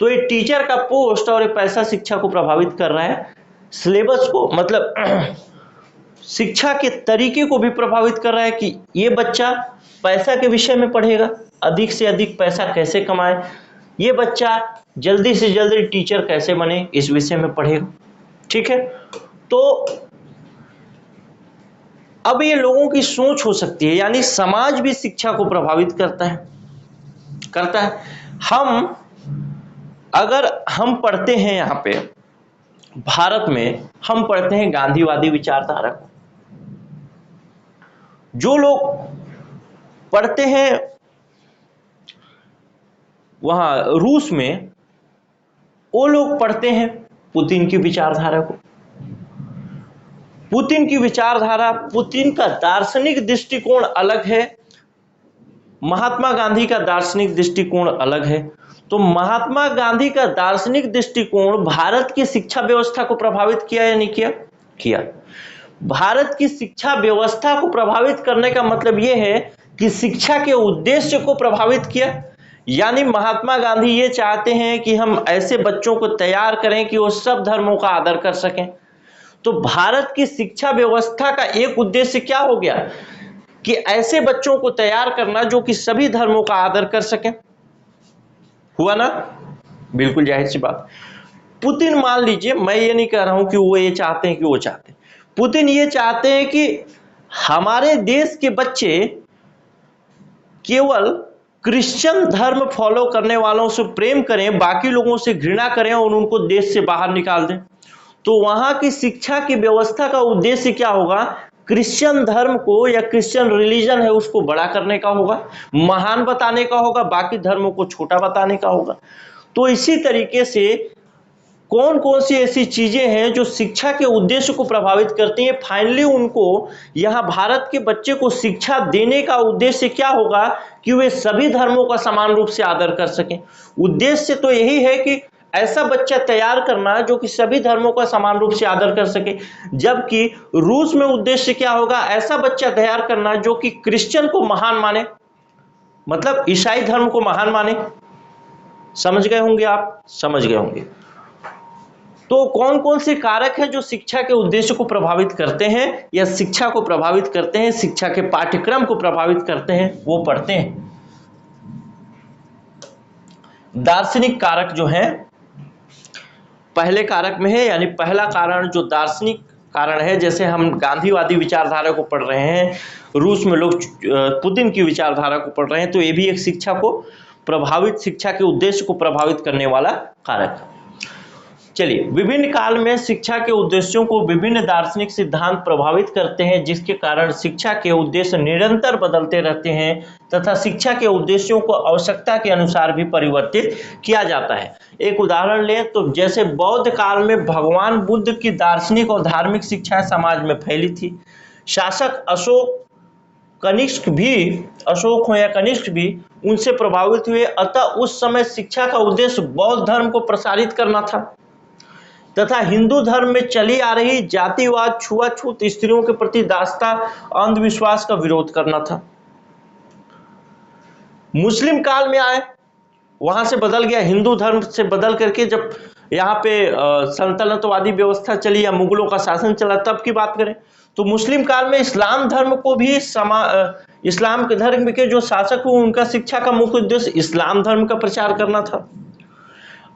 तो ये टीचर का पोस्ट और ये पैसा शिक्षा को प्रभावित कर रहा है, सिलेबस को, मतलब शिक्षा के तरीके को भी प्रभावित कर रहा है कि ये बच्चा पैसा के विषय में पढ़ेगा, अधिक से अधिक पैसा कैसे कमाए, ये बच्चा जल्दी से जल्दी टीचर कैसे बने, इस विषय में पढ़ेगा। ठीक है, तो अब ये लोगों की सोच हो सकती है, यानी समाज भी शिक्षा को प्रभावित करता है। अगर हम पढ़ते हैं, यहाँ पे भारत में हम पढ़ते हैं गांधीवादी विचारधारा को। जो लोग पढ़ते हैं वहां रूस में, वो लोग पढ़ते हैं पुतिन की विचारधारा को। पुतिन की विचारधारा, पुतिन का दार्शनिक दृष्टिकोण अलग है, महात्मा गांधी का दार्शनिक दृष्टिकोण अलग है। तो महात्मा गांधी का दार्शनिक दृष्टिकोण भारत की शिक्षा व्यवस्था को प्रभावित किया या नहीं किया? भारत की शिक्षा व्यवस्था को प्रभावित करने का मतलब यह है कि शिक्षा के उद्देश्य को प्रभावित किया। यानी महात्मा गांधी ये चाहते हैं कि हम ऐसे बच्चों को तैयार करें कि वो सब धर्मों का आदर कर सकें। तो भारत की शिक्षा व्यवस्था का एक उद्देश्य क्या हो गया कि ऐसे बच्चों को तैयार करना जो कि सभी धर्मों का आदर कर सकें। हुआ ना? बिल्कुल जाहिर सी बात। पुतिन, मान लीजिए, मैं ये नहीं कह रहा हूं कि वो ये चाहते हैं कि वो चाहते हैं, पुतिन ये चाहते हैं कि हमारे देश के बच्चे केवल क्रिश्चियन धर्म फॉलो करने वालों से प्रेम करें, बाकी लोगों से घृणा करें और उनको देश से बाहर निकाल दें। तो वहां की शिक्षा की व्यवस्था का उद्देश्य क्या होगा? क्रिश्चियन धर्म को या क्रिश्चियन रिलीजन है उसको बड़ा करने का होगा, महान बताने का होगा, बाकी धर्मों को छोटा बताने का होगा। तो इसी तरीके से कौन कौन सी ऐसी चीजें हैं जो शिक्षा के उद्देश्य को प्रभावित करती हैं? फाइनली उनको यहाँ भारत के बच्चे को शिक्षा देने का उद्देश्य क्या होगा कि वे सभी धर्मों का समान रूप से आदर कर सकें। उद्देश्य तो यही है कि ऐसा बच्चा तैयार करना जो कि सभी धर्मों का समान रूप से आदर कर सके। जबकि रूस में उद्देश्य क्या होगा? ऐसा बच्चा तैयार करना जो कि क्रिश्चियन को महान माने, मतलब ईसाई धर्म को महान माने। समझ गए होंगे आप, समझ गए होंगे। तो कौन कौन से कारक हैं जो शिक्षा के उद्देश्य को प्रभावित करते हैं या शिक्षा को प्रभावित करते हैं, शिक्षा के पाठ्यक्रम को प्रभावित करते हैं, वो पढ़ते हैं। दार्शनिक कारक जो हैं पहले कारक में है, यानी पहला कारण जो दार्शनिक कारण है, जैसे हम गांधीवादी विचारधारा को पढ़ रहे हैं, रूस में लोग पुतिन की विचारधारा को पढ़ रहे हैं, तो ये भी एक शिक्षा के उद्देश्य को प्रभावित करने वाला कारक है। चलिए, विभिन्न काल में शिक्षा के उद्देश्यों को विभिन्न दार्शनिक सिद्धांत प्रभावित करते हैं, जिसके कारण शिक्षा के उद्देश्य निरंतर बदलते रहते हैं तथा शिक्षा के उद्देश्यों को आवश्यकता के अनुसार भी परिवर्तित किया जाता है। एक उदाहरण लें तो जैसे बौद्ध काल में भगवान बुद्ध की दार्शनिक और धार्मिक शिक्षाएं समाज में फैली थी। शासक अशोक हो या कनिष्क भी उनसे प्रभावित हुए, अतः उस समय शिक्षा का उद्देश्य बौद्ध धर्म को प्रसारित करना था तथा हिंदू धर्म में चली आ रही जातिवाद, छुआछूत, स्त्रियों के प्रति दास्ता, अंधविश्वास का विरोध करना था। मुस्लिम काल में आए, वहां से बदल गया, हिंदू धर्म से बदल करके जब यहाँ पे सल्तनतवादी व्यवस्था चली या मुगलों का शासन चला, तब की बात करें तो मुस्लिम काल में इस्लाम धर्म को भी इस्लाम के धर्म के जो शासक हुए उनका शिक्षा का मुख्य उद्देश्य इस्लाम धर्म का प्रचार करना था।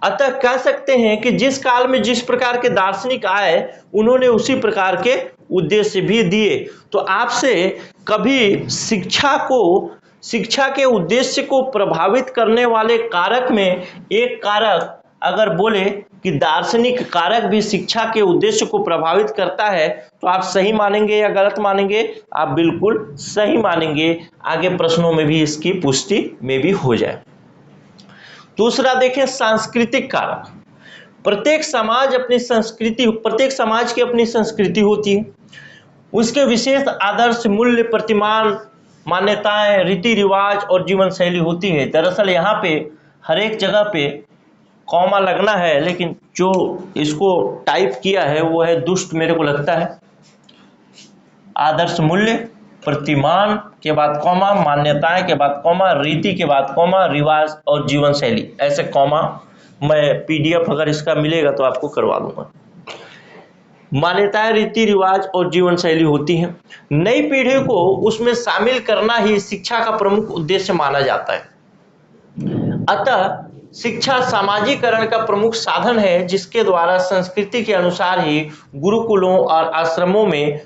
अतः कह सकते हैं कि जिस काल में जिस प्रकार के दार्शनिक आए, उन्होंने उसी प्रकार के उद्देश्य भी दिए। तो आपसे कभी शिक्षा के उद्देश्य को प्रभावित करने वाले कारक में एक कारक अगर बोले कि दार्शनिक कारक भी शिक्षा के उद्देश्य को प्रभावित करता है, तो आप सही मानेंगे या गलत मानेंगे? आप बिल्कुल सही मानेंगे। आगे प्रश्नों में भी इसकी पुष्टि में भी हो जाए। दूसरा देखें, सांस्कृतिक कारक। प्रत्येक समाज की अपनी संस्कृति होती है, उसके विशेष आदर्श, मूल्य, प्रतिमान, मान्यताएं, रीति रिवाज और जीवन शैली होती है। दरअसल यहाँ पे हर एक जगह पे कॉमा लगना है, लेकिन जो इसको टाइप किया है वो है दुष्ट, मेरे को लगता है। आदर्श, मूल्य, प्रतिमान के बाद कॉमा, मान्यताएं के बाद कॉमा, रीति के बाद कॉमा, रिवाज और जीवन शैली, ऐसे कॉमा। मैं पीडीएफ अगर इसका मिलेगा तो आपको करवा दूंगा। मान्यताएं, रीति रिवाज और जीवन शैली होती हैं। नई पीढ़ी को उसमें शामिल करना ही शिक्षा का प्रमुख उद्देश्य माना जाता है। अतः शिक्षा सामाजिकरण का प्रमुख साधन है, जिसके द्वारा संस्कृति के अनुसार ही गुरुकुलों और आश्रमों में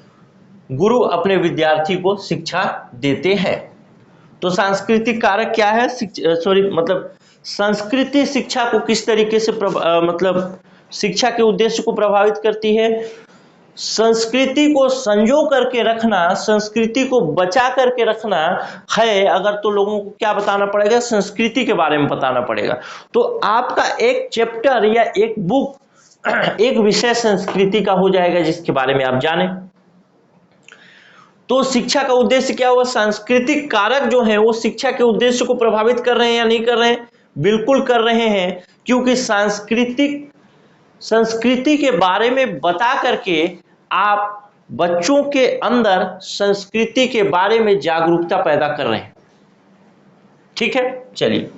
गुरु अपने विद्यार्थी को शिक्षा देते हैं। तो सांस्कृतिक कारक क्या है? संस्कृति शिक्षा को किस तरीके से शिक्षा के उद्देश्य को प्रभावित करती है? संस्कृति को संजो करके रखना, संस्कृति को बचा करके रखना है अगर, तो लोगों को क्या बताना पड़ेगा? संस्कृति के बारे में बताना पड़ेगा। तो आपका एक चैप्टर या एक बुक, एक विषय संस्कृति का हो जाएगा जिसके बारे में आप जाने। तो शिक्षा का उद्देश्य क्या हुआ? सांस्कृतिक कारक जो है वो शिक्षा के उद्देश्य को प्रभावित कर रहे हैं या नहीं कर रहे हैं? बिल्कुल कर रहे हैं, क्योंकि संस्कृति के बारे में बता करके आप बच्चों के अंदर संस्कृति के बारे में जागरूकता पैदा कर रहे हैं। ठीक है, चलिए।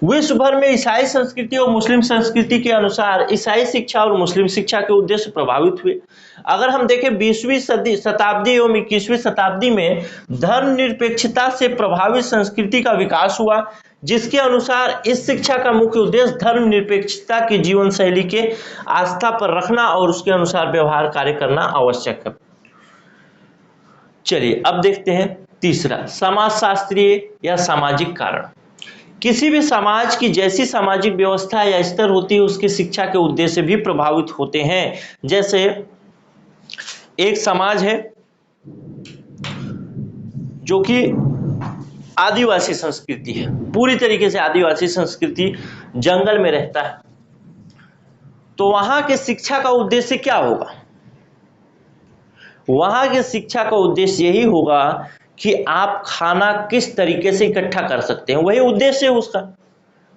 विश्व भर में ईसाई संस्कृति और मुस्लिम संस्कृति के अनुसार ईसाई शिक्षा और मुस्लिम शिक्षा के उद्देश्य प्रभावित हुए। अगर हम देखें 20वीं शताब्दी एवं 21वीं शताब्दी में धर्मनिरपेक्षता से प्रभावित संस्कृति का विकास हुआ, जिसके अनुसार इस शिक्षा का मुख्य उद्देश्य धर्मनिरपेक्षता की जीवन शैली के आस्था पर रखना और उसके अनुसार व्यवहार कार्य करना आवश्यक है। चलिए अब देखते हैं तीसरा, समाजशास्त्रीय या सामाजिक कारण। किसी भी समाज की जैसी सामाजिक व्यवस्था या स्तर होती है उसकी शिक्षा के उद्देश्य भी प्रभावित होते हैं। जैसे एक समाज है जो कि आदिवासी संस्कृति है, पूरी तरीके से आदिवासी संस्कृति, जंगल में रहता है, तो वहां के शिक्षा का उद्देश्य क्या होगा? वहां के शिक्षा का उद्देश्य यही होगा कि आप खाना किस तरीके से इकट्ठा कर सकते हैं, वही उद्देश्य है उसका।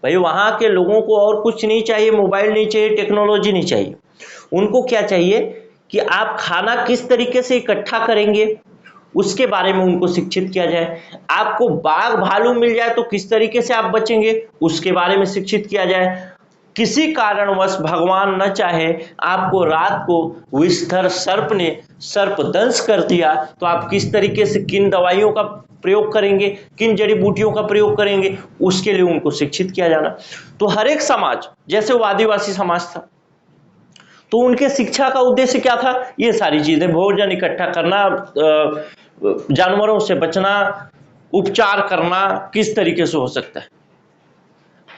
भाई वहां के लोगों को और कुछ नहीं चाहिए, मोबाइल नहीं चाहिए, टेक्नोलॉजी नहीं चाहिए, उनको क्या चाहिए कि आप खाना किस तरीके से इकट्ठा करेंगे उसके बारे में उनको शिक्षित किया जाए। आपको बाघ भालू मिल जाए तो किस तरीके से आप बचेंगे उसके बारे में शिक्षित किया जाए। किसी कारणवश भगवान न चाहे आपको रात को विषधर सर्प ने सर्पदंश कर दिया तो आप किस तरीके से किन दवाइयों का प्रयोग करेंगे, किन जड़ी बूटियों का प्रयोग करेंगे, उसके लिए उनको शिक्षित किया जाना। तो हर एक समाज, जैसे वो आदिवासी समाज था तो उनके शिक्षा का उद्देश्य क्या था? ये सारी चीजें, भोजन इकट्ठा करना, जानवरों से बचना, उपचार करना किस तरीके से हो सकता है।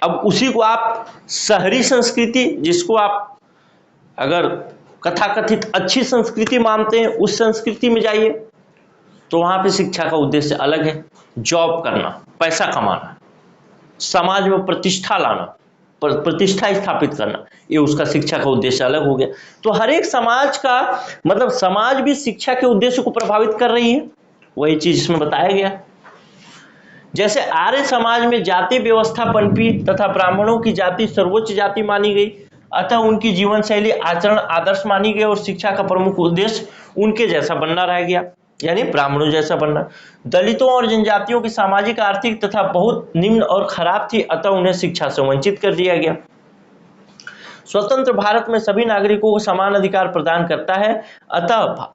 अब उसी को आप शहरी संस्कृति, जिसको आप अगर कथाकथित अच्छी संस्कृति मानते हैं, उस संस्कृति में जाइए तो वहां पे शिक्षा का उद्देश्य अलग है। जॉब करना, पैसा कमाना, समाज में प्रतिष्ठा लाना, प्रतिष्ठा स्थापित करना, ये उसका शिक्षा का उद्देश्य अलग हो गया। तो हर एक समाज का मतलब समाज भी शिक्षा के उद्देश्य को प्रभावित कर रही है, वही चीज इसमें बताया गया। जैसे आर्य समाज में जाति व्यवस्था पनपी तथा ब्राह्मणों की जाति सर्वोच्च जाति मानी गई, अतः उनकी जीवन शैली आचरण आदर्श मानी गई और शिक्षा का प्रमुख उद्देश्य उनके जैसा बनना रह गया, यानी ब्राह्मणों जैसा बनना। दलितों और जनजातियों की सामाजिक आर्थिक तथा बहुत निम्न और खराब थी, अतः उन्हें शिक्षा से वंचित कर दिया गया। स्वतंत्र भारत में सभी नागरिकों को समान अधिकार प्रदान करता है, अतः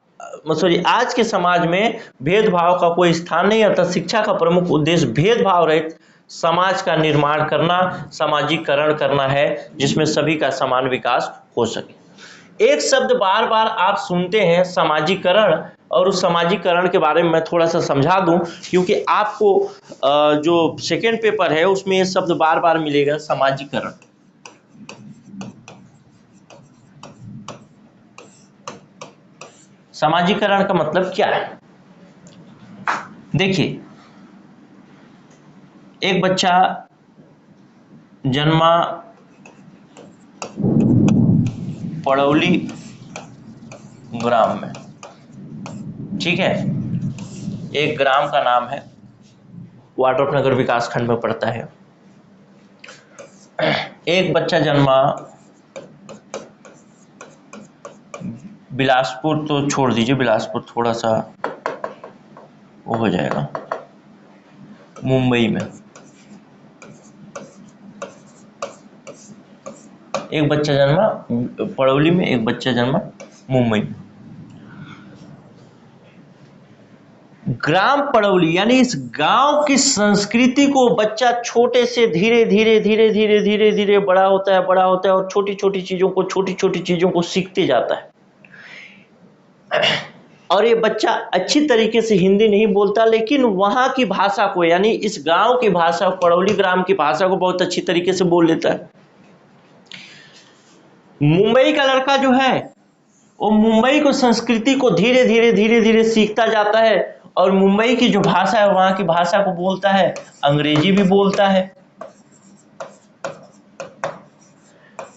आज के समाज में भेदभाव का कोई स्थान नहीं, अतः शिक्षा का प्रमुख उद्देश्य भेदभाव रहित समाज का निर्माण करना, सामाजिकरण करना है, जिसमें सभी का समान विकास हो सके। एक शब्द बार बार आप सुनते हैं, सामाजिकरण, और उस सामाजिकरण के बारे में मैं थोड़ा सा समझा दूं, क्योंकि आपको जो सेकेंड पेपर है उसमें ये शब्द बार बार मिलेगा, सामाजिकरण। सामाजिकरण का मतलब क्या है? देखिए, एक बच्चा जन्मा पड़ौली ग्राम में, ठीक है, एक ग्राम का नाम है, वाड्रफनगर विकास खंड में पड़ता है। एक बच्चा जन्मा बिलासपुर, तो छोड़ दीजिए, बिलासपुर थोड़ा सा वो हो जाएगा, मुंबई में। एक बच्चा जन्मा पड़ौली में, एक बच्चा जन्मा मुंबई में। ग्राम पड़ौली यानी इस गांव की संस्कृति को बच्चा छोटे से धीरे धीरे धीरे धीरे धीरे धीरे बड़ा होता है, बड़ा होता है, और छोटी छोटी चीजों को सीखते जाता है। और ये बच्चा अच्छी तरीके से हिंदी नहीं बोलता, लेकिन वहां की भाषा को, यानी इस गांव की भाषा, पड़ौली ग्राम की भाषा को बहुत अच्छी तरीके से बोल लेता है। मुंबई का लड़का जो है वो मुंबई को संस्कृति को धीरे धीरे सीखता जाता है, और मुंबई की जो भाषा है वहां की भाषा को बोलता है, अंग्रेजी भी बोलता है।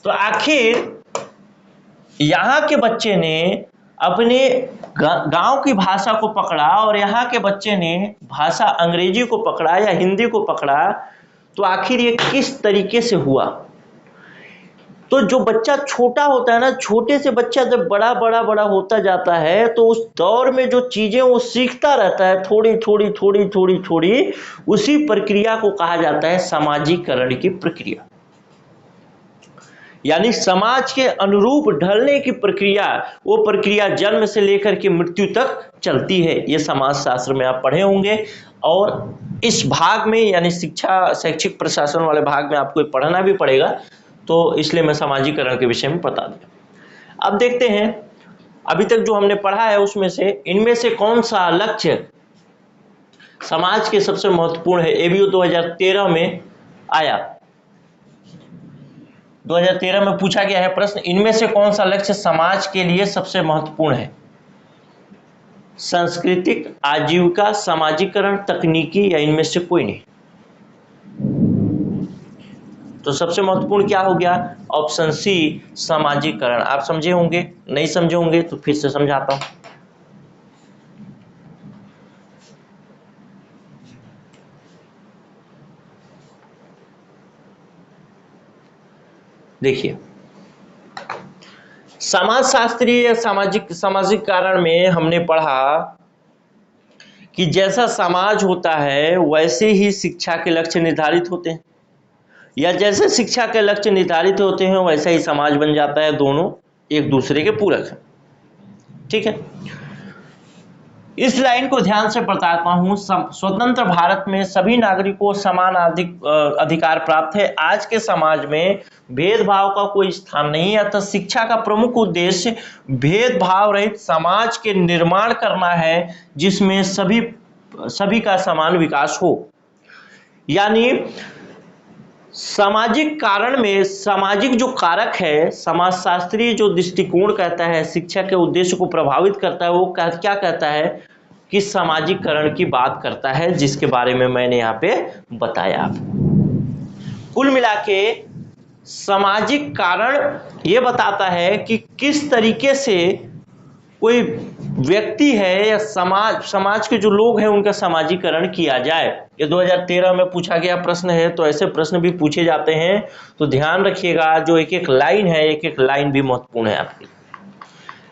तो आखिर यहाँ के बच्चे ने अपने गांव की भाषा को पकड़ा और यहाँ के बच्चे ने भाषा अंग्रेजी को पकड़ा या हिंदी को पकड़ा, तो आखिर ये किस तरीके से हुआ? तो जो बच्चा छोटा होता है ना, छोटे से बच्चा जब बड़ा बड़ा बड़ा होता जाता है तो उस दौर में जो चीजें वो सीखता रहता है, थोड़ी थोड़ी थोड़ी थोड़ी थोड़ी, उसी प्रक्रिया को कहा जाता है सामाजिकरण की प्रक्रिया। यानी समाज के अनुरूप ढलने की प्रक्रिया, वो प्रक्रिया जन्म से लेकर के मृत्यु तक चलती है। ये समाज शास्त्र में आप पढ़े होंगे, और इस भाग में यानी शिक्षा शैक्षिक प्रशासन वाले भाग में आपको पढ़ना भी पड़ेगा, तो इसलिए मैं सामाजिकरण के विषय में बता दिया। अब देखते हैं अभी तक जो हमने पढ़ा है उसमें से इनमें से कौन सा लक्ष्य समाज के सबसे महत्वपूर्ण है। एबीओ 2013 में आया। 2013 में पूछा गया है प्रश्न, इनमें से कौन सा लक्ष्य समाज के लिए सबसे महत्वपूर्ण है? सांस्कृतिक, आजीविका, सामाजिकरण, तकनीकी या इनमें से कोई नहीं? तो सबसे महत्वपूर्ण क्या हो गया? ऑप्शन सी, सामाजिकरण। आप समझे होंगे, नहीं समझे होंगे तो फिर से समझाता हूं। देखिए, समाजशास्त्रीय सामाजिक कारण में हमने पढ़ा कि जैसा समाज होता है वैसे ही शिक्षा के लक्ष्य निर्धारित होते हैं, या जैसे शिक्षा के लक्ष्य निर्धारित होते हैं वैसा ही समाज बन जाता है। दोनों एक दूसरे के पूरक हैं। ठीक है, इस लाइन को ध्यान से बताता हूं। स्वतंत्र भारत में सभी नागरिकों को समान अधिकार प्राप्त है। आज के समाज में भेदभाव का कोई स्थान नहीं है, अतः शिक्षा का प्रमुख उद्देश्य भेदभाव रहित समाज के निर्माण करना है, जिसमें सभी का समान विकास हो। यानी सामाजिक कारण में सामाजिक जो कारक है, समाजशास्त्रीय जो दृष्टिकोण कहता है शिक्षा के उद्देश्य को प्रभावित करता है, वो क्या कहता है कि सामाजिकरण की बात करता है, जिसके बारे में मैंने यहाँ पे बताया। कुल मिला के सामाजिक कारण ये बताता है कि किस तरीके से कोई व्यक्ति है या समाज के जो लोग हैं उनका सामाजिकरण किया जाए। ये 2013 में पूछा गया प्रश्न है, तो ऐसे प्रश्न भी पूछे जाते हैं, तो ध्यान रखिएगा। जो एक एक लाइन है, एक एक लाइन भी महत्वपूर्ण है आपकी।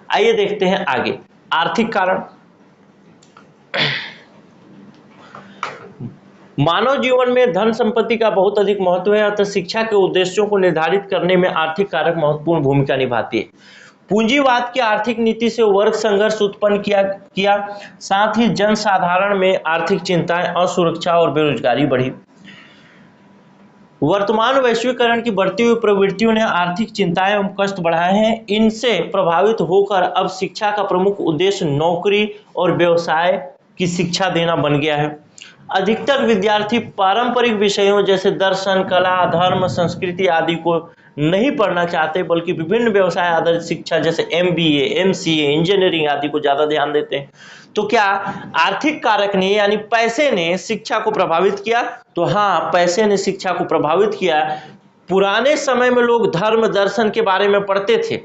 आइए देखते हैं आगे। आर्थिक कारण। मानव जीवन में धन संपत्ति का बहुत अधिक महत्व है, अतः शिक्षा के उद्देश्यों को निर्धारित करने में आर्थिक कारक महत्वपूर्ण भूमिका निभाती है। पूंजीवाद की आर्थिक नीति से वर्ग संघर्ष उत्पन्न किया, साथ ही जनसाधारण में आर्थिक चिंताएं, असुरक्षा और बेरोजगारी बढ़ी। वर्तमान वैश्वीकरण की बढ़ती हुई प्रवृत्तियों ने आर्थिक चिंताएं एवं कष्ट बढ़ाए हैं। इनसे प्रभावित होकर अब शिक्षा का प्रमुख उद्देश्य नौकरी और व्यवसाय की शिक्षा देना बन गया है। अधिकतर विद्यार्थी पारंपरिक विषयों जैसे दर्शन, कला, धर्म, संस्कृति आदि को नहीं पढ़ना चाहते, बल्कि विभिन्न व्यवसाय आधारित शिक्षा जैसे MBA, MCA, इंजीनियरिंग आदि को ज्यादा ध्यान देते हैं। तो क्या आर्थिक कारक ने यानी पैसे ने शिक्षा को प्रभावित किया? तो हाँ, पैसे ने शिक्षा को प्रभावित किया। पुराने समय में लोग धर्म दर्शन के बारे में पढ़ते थे,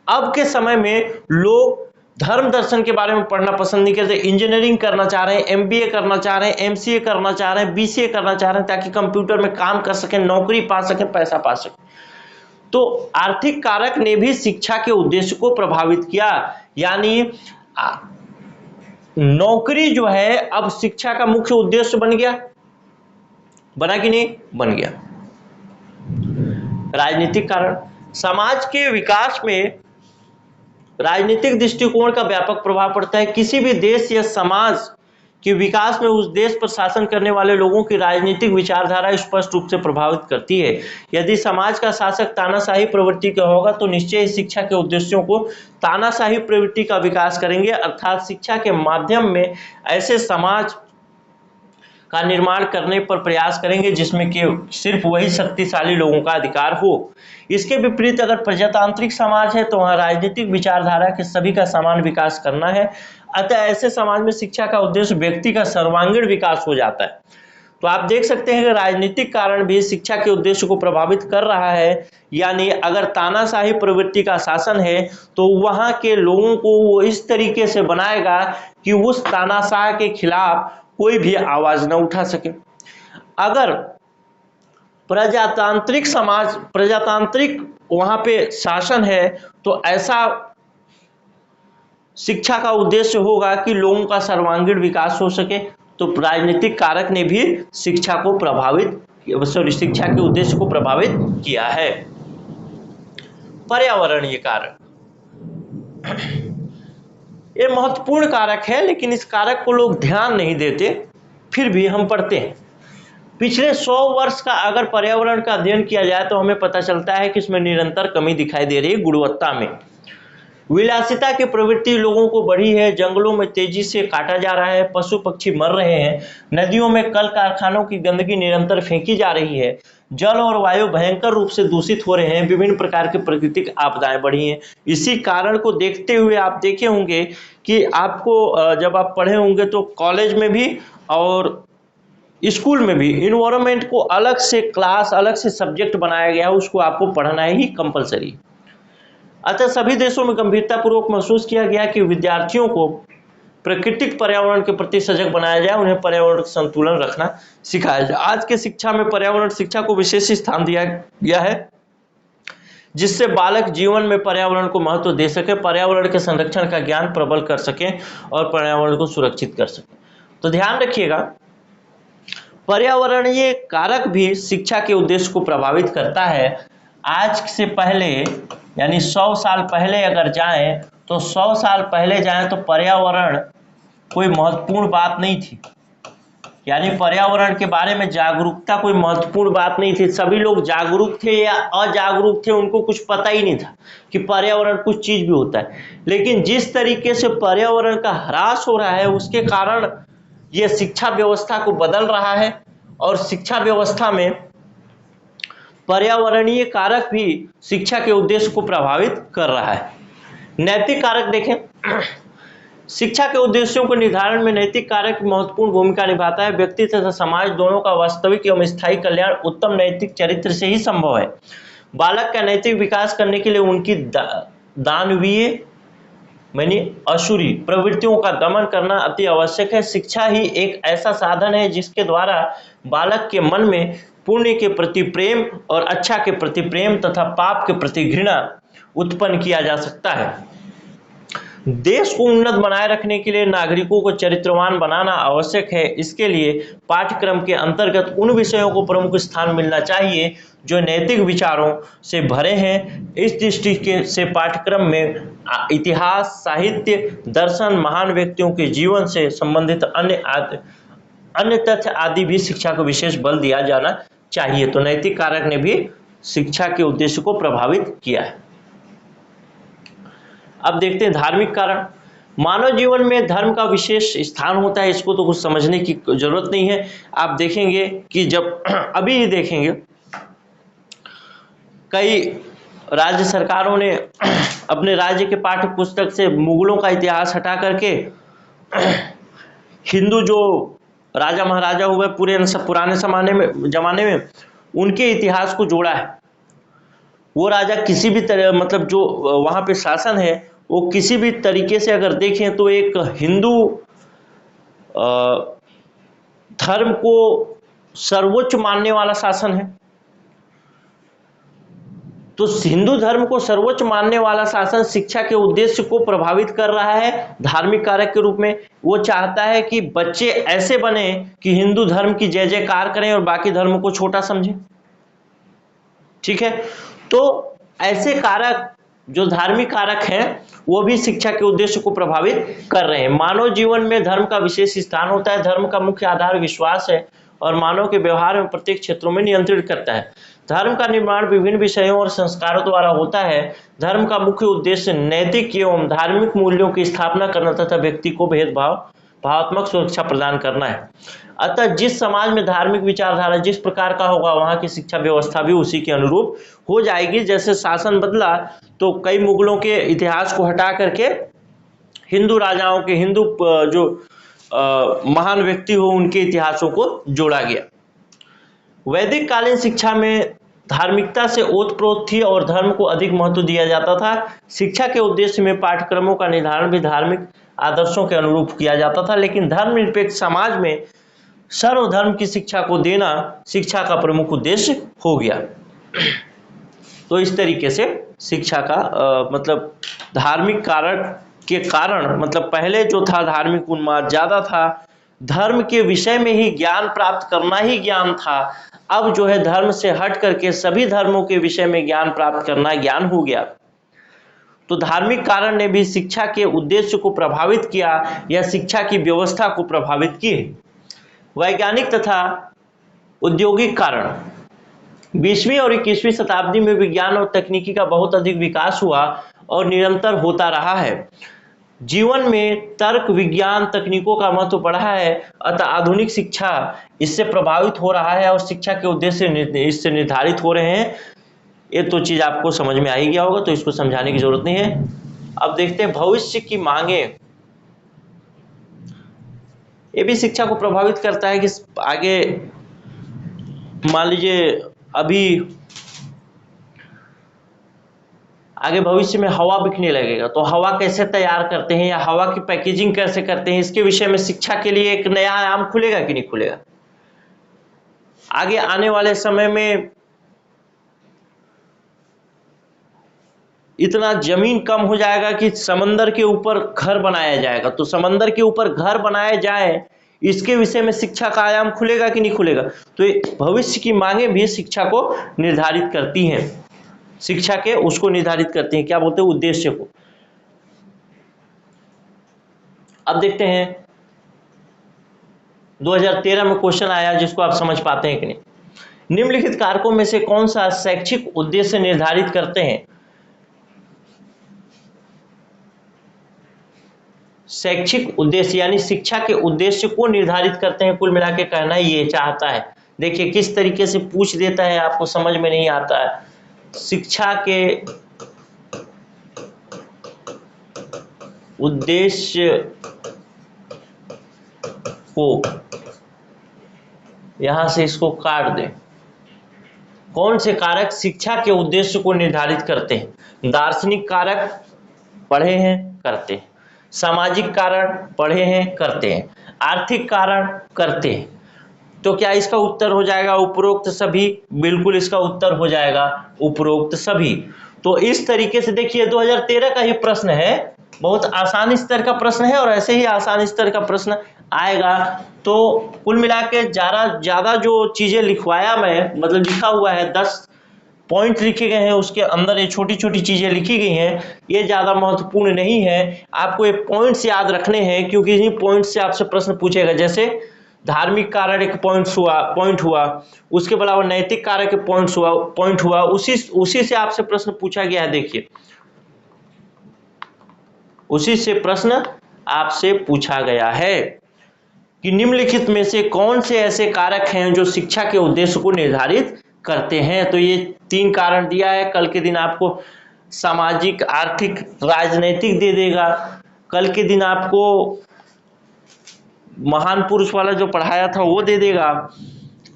अब के समय में लोग धर्म दर्शन के बारे में पढ़ना पसंद नहीं करते। इंजीनियरिंग करना चाह रहे हैं, MBA करना चाह रहे हैं, MCA करना चाह रहे हैं, BCA करना चाह रहे हैं, ताकि कंप्यूटर में काम कर सकें, नौकरी पा सकें, पैसा पा सकें। तो आर्थिक कारक ने भी शिक्षा के उद्देश्य को प्रभावित किया। यानी नौकरी जो है अब शिक्षा का मुख्य उद्देश्य बन गया, बना कि नहीं? बन गया। राजनीतिक कारण। समाज के विकास में राजनीतिक दृष्टिकोण का व्यापक प्रभाव पड़ता है। किसी भी देश या समाज के विकास में उस देश पर शासन करने वाले लोगों की राजनीतिक विचारधारा स्पष्ट रूप से प्रभावित करती है। यदि समाज का शासक तानाशाही प्रवृत्ति का होगा तो निश्चय ही शिक्षा के उद्देश्यों को तानाशाही प्रवृत्ति का विकास करेंगे, अर्थात शिक्षा के माध्यम में ऐसे समाज का निर्माण करने पर प्रयास करेंगे जिसमें कि सिर्फ वही शक्तिशाली लोगों का अधिकार हो। इसके विपरीत अगर प्रजातांत्रिक समाज है तो वहाँ राजनीतिक विचारधारा के सभी का समान विकास करना है, अतः ऐसे समाज में शिक्षा का उद्देश्य व्यक्ति का सर्वांगीण विकास हो जाता है। तो आप देख सकते हैं कि राजनीतिक कारण भी शिक्षा के उद्देश्य को प्रभावित कर रहा है। यानी अगर तानाशाही प्रवृत्ति का शासन है तो वहाँ के लोगों को वो इस तरीके से बनाएगा कि उस तानाशाह के खिलाफ कोई भी आवाज न उठा सके। अगर प्रजातांत्रिक वहां पे शासन है तो ऐसा शिक्षा का उद्देश्य होगा कि लोगों का सर्वांगीण विकास हो सके। तो राजनीतिक कारक ने भी शिक्षा के उद्देश्य को प्रभावित किया है। पर्यावरणीय कारक, ये महत्वपूर्ण कारक है, लेकिन इस कारक को लोग ध्यान नहीं देते, फिर भी हम पढ़ते हैं। पिछले 100 वर्ष का अगर पर्यावरण का अध्ययन किया जाए तो हमें पता चलता है कि इसमें निरंतर कमी दिखाई दे रही है गुणवत्ता में। विलासिता की प्रवृत्ति लोगों को बढ़ी है, जंगलों में तेजी से काटा जा रहा है, पशु पक्षी मर रहे हैं, नदियों में कल कारखानों की गंदगी निरंतर फेंकी जा रही है, जल और वायु भयंकर रूप से दूषित हो रहे हैं, विभिन्न प्रकार की प्राकृतिक आपदाएं बढ़ी हैं। इसी कारण को देखते हुए आप देखे होंगे कि आपको जब आप पढ़े होंगे तो कॉलेज में भी और स्कूल में भी इन्वायरमेंट को अलग से क्लास, अलग से सब्जेक्ट बनाया गया है, उसको आपको पढ़ना ही कंपलसरी। अतः सभी देशों में गंभीरतापूर्वक महसूस किया गया कि विद्यार्थियों को प्राकृतिक पर्यावरण के प्रति सजग बनाया जाए, उन्हें पर्यावरण संतुलन रखना सिखाया जाए। आज के शिक्षा में पर्यावरण शिक्षा को विशेष स्थान दिया गया है, जिससे बालक जीवन में पर्यावरण को महत्व दे सके, पर्यावरण के संरक्षण का ज्ञान प्रबल कर सके और पर्यावरण को सुरक्षित कर सके। तो ध्यान रखिएगा, पर्यावरणीय कारक भी शिक्षा के उद्देश्य को प्रभावित करता है। आज से पहले यानी 100 साल पहले अगर जाएं तो 100 साल पहले जाएं तो पर्यावरण कोई महत्वपूर्ण बात नहीं थी, यानी पर्यावरण के बारे में जागरूकता कोई महत्वपूर्ण बात नहीं थी। सभी लोग जागरूक थे या अजागरूक थे, उनको कुछ पता ही नहीं था कि पर्यावरण कुछ चीज भी होता है। लेकिन जिस तरीके से पर्यावरण का ह्रास हो रहा है उसके कारण यह शिक्षा व्यवस्था को बदल रहा है और शिक्षा व्यवस्था में पर्यावरणीय कारक भी शिक्षा के उद्देश्य को प्रभावित कर रहा है। नैतिक कारक देखें, शिक्षा के उद्देश्यों के निर्धारण में नैतिक कारक महत्वपूर्ण भूमिका निभाता है। व्यक्ति तथा समाज दोनों का वास्तविक एवं स्थायी कल्याण उत्तम नैतिक चरित्र से ही संभव है। बालक का नैतिक विकास करने के लिए उनकी दानवीय मानी असुरी प्रवृत्तियों का दमन करना अति आवश्यक है। शिक्षा ही एक ऐसा साधन है जिसके द्वारा बालक के मन में पुण्य के प्रति प्रेम और अच्छा के प्रति प्रेम तथा पाप के प्रति घृणा उत्पन्न किया जा सकता है। देश को उन्नत बनाए रखने के लिए नागरिकों को चरित्रवान बनाना आवश्यक है। इसके लिए पाठ्यक्रम के अंतर्गत उन विषयों को प्रमुख स्थान मिलना चाहिए जो नैतिक विचारों से भरे हैं। इस दृष्टि से पाठ्यक्रम में इतिहास, साहित्य, दर्शन, महान व्यक्तियों के जीवन से संबंधित अन्य तथ्य आदि भी शिक्षा को विशेष बल दिया जाना चाहिए। तो नैतिक कारक ने भी शिक्षा के उद्देश्य को प्रभावित किया है। अब देखते हैं धार्मिक कारण। मानव जीवन में धर्म का विशेष स्थान होता है, इसको तो कुछ समझने की जरूरत नहीं है। आप देखेंगे कि जब अभी ही देखेंगे कई राज्य सरकारों ने अपने राज्य के पाठ्य पुस्तक से मुगलों का इतिहास हटा करके हिंदू जो राजा महाराजा हुए पुराने जमाने में उनके इतिहास को जोड़ा है। वो राजा किसी भी तरह मतलब जो वहाँ पे शासन है वो किसी भी तरीके से अगर देखें तो एक हिंदू धर्म को सर्वोच्च मानने वाला शासन है। तो हिंदू धर्म को सर्वोच्च मानने वाला शासन शिक्षा के उद्देश्य को प्रभावित कर रहा है धार्मिक कारक के रूप में। वो चाहता है कि बच्चे ऐसे बने कि हिंदू धर्म की जय जयकार करें और बाकी धर्मों को छोटा समझें। ठीक है, तो ऐसे कारक जो धार्मिक कारक हैं वो भी शिक्षा के उद्देश्य को प्रभावित कर रहे हैं। मानव जीवन में धर्म का विशेष स्थान होता है। धर्म का मुख्य आधार विश्वास है और मानव के व्यवहार में प्रत्येक क्षेत्रों में नियंत्रित करता है। धर्म का निर्माण विभिन्न विषयों और संस्कारों द्वारा होता है। धर्म का मुख्य उद्देश्य नैतिक एवं धार्मिक मूल्यों की स्थापना करना तथा व्यक्ति को भावात्मक सुरक्षा प्रदान करना है। अतः जिस समाज में धार्मिक विचारधारा जिस प्रकार का होगा वहां की शिक्षा व्यवस्था भी उसी के अनुरूप हो जाएगी। जैसे शासन बदला तो कई मुगलों के इतिहास को हटा करके हिंदू राजाओं के हिंदू जो महान व्यक्ति हो उनके इतिहासों को जोड़ा गया। वैदिक कालीन शिक्षा में धार्मिकता से ओतप्रोत थी और धर्म को अधिक महत्व दिया जाता था। शिक्षा के उद्देश्य में पाठ्यक्रमों का निर्धारण भी धार्मिक आदर्शों के अनुरूप किया जाता था। लेकिन धर्मनिरपेक्ष समाज में सर्वधर्म की शिक्षा को देना शिक्षा का प्रमुख उद्देश्य हो गया। तो इस तरीके से शिक्षा का मतलब धार्मिक कारक के कारण मतलब पहले जो था धार्मिक उन्माद ज्यादा था, धर्म के विषय में ही ज्ञान प्राप्त करना ही ज्ञान था। अब जो है धर्म से हट करके सभी धर्मों के विषय में ज्ञान प्राप्त करना ज्ञान हो गया। तो धार्मिक कारण ने भी शिक्षा के उद्देश्य को प्रभावित किया या शिक्षा की व्यवस्था को प्रभावित की। वैज्ञानिक तथा औद्योगिक कारण। 20वीं और 21वीं शताब्दी में विज्ञान और तकनीकी का बहुत अधिक विकास हुआ और निरंतर होता रहा है। जीवन में तर्क, विज्ञान, तकनीकों का महत्व बढ़ा है, अतः आधुनिक शिक्षा इससे प्रभावित हो रहा है और शिक्षा के उद्देश्य इससे निर्धारित हो रहे हैं। ये तो चीज़ आपको समझ में आ ही गया होगा, तो इसको समझाने की जरूरत नहीं है। अब देखते हैं भविष्य की मांगे। ये भी शिक्षा को प्रभावित करता है कि आगे मान लीजिए अभी आगे भविष्य में हवा बिकने लगेगा, तो हवा कैसे तैयार करते हैं या हवा की पैकेजिंग कैसे करते हैं, इसके विषय में शिक्षा के लिए एक नया आयाम खुलेगा कि नहीं खुलेगा। आगे आने वाले समय में इतना जमीन कम हो जाएगा कि समंदर के ऊपर घर बनाया जाएगा, तो समंदर के ऊपर घर बनाया जाए, इसके विषय में शिक्षा का आयाम खुलेगा कि नहीं खुलेगा। तो भविष्य की मांगे भी शिक्षा को निर्धारित करती हैं, शिक्षा के उसको निर्धारित करती हैं, क्या बोलते हैं, उद्देश्य को। अब देखते हैं 2013 में क्वेश्चन आया जिसको आप समझ पाते हैं कि नहीं। निम्नलिखित कारकों में से कौन सा शैक्षिक उद्देश्य निर्धारित करते हैं। शैक्षिक उद्देश्य यानी शिक्षा के उद्देश्य को निर्धारित करते हैं, कुल मिला के कहना ये चाहता है। देखिए किस तरीके से पूछ देता है, आपको समझ में नहीं आता है। शिक्षा के उद्देश्य को, यहां से इसको काट दें, कौन से कारक शिक्षा के उद्देश्य को निर्धारित करते हैं। दार्शनिक कारक पढ़े हैं, करते हैं। सामाजिक कारण पढ़े हैं, करते हैं। आर्थिक कारण करते हैं। तो क्या इसका उत्तर हो जाएगा उपरोक्त सभी। बिल्कुल इसका उत्तर हो जाएगा उपरोक्त सभी। तो इस तरीके से देखिए 2013 का ही प्रश्न है, बहुत आसान स्तर का प्रश्न है और ऐसे ही आसान स्तर का प्रश्न आएगा। तो कुल मिला के ज़्यादा जो चीज़ें लिखवाया मैं, मतलब लिखा हुआ है 10 पॉइंट लिखे गए हैं, उसके अंदर ये छोटी छोटी चीज़ें लिखी गई हैं, ये ज़्यादा महत्वपूर्ण नहीं है। आपको ये पॉइंट्स याद रखने हैं क्योंकि इन्हीं पॉइंट से आपसे प्रश्न पूछेगा। जैसे धार्मिक कारण एक पॉइंट हुआ, उसके अलावा नैतिक कारण के पॉइंट हुआ, उसी से आपसे प्रश्न पूछा गया है। देखिए उसी से प्रश्न आपसे पूछा गया है कि निम्नलिखित में से कौन से ऐसे कारक हैं जो शिक्षा के उद्देश्य को निर्धारित करते हैं। तो ये 3 कारण दिया है। कल के दिन आपको सामाजिक, आर्थिक, राजनैतिक दे देगा। कल के दिन आपको महान पुरुष वाला जो पढ़ाया था वो दे देगा।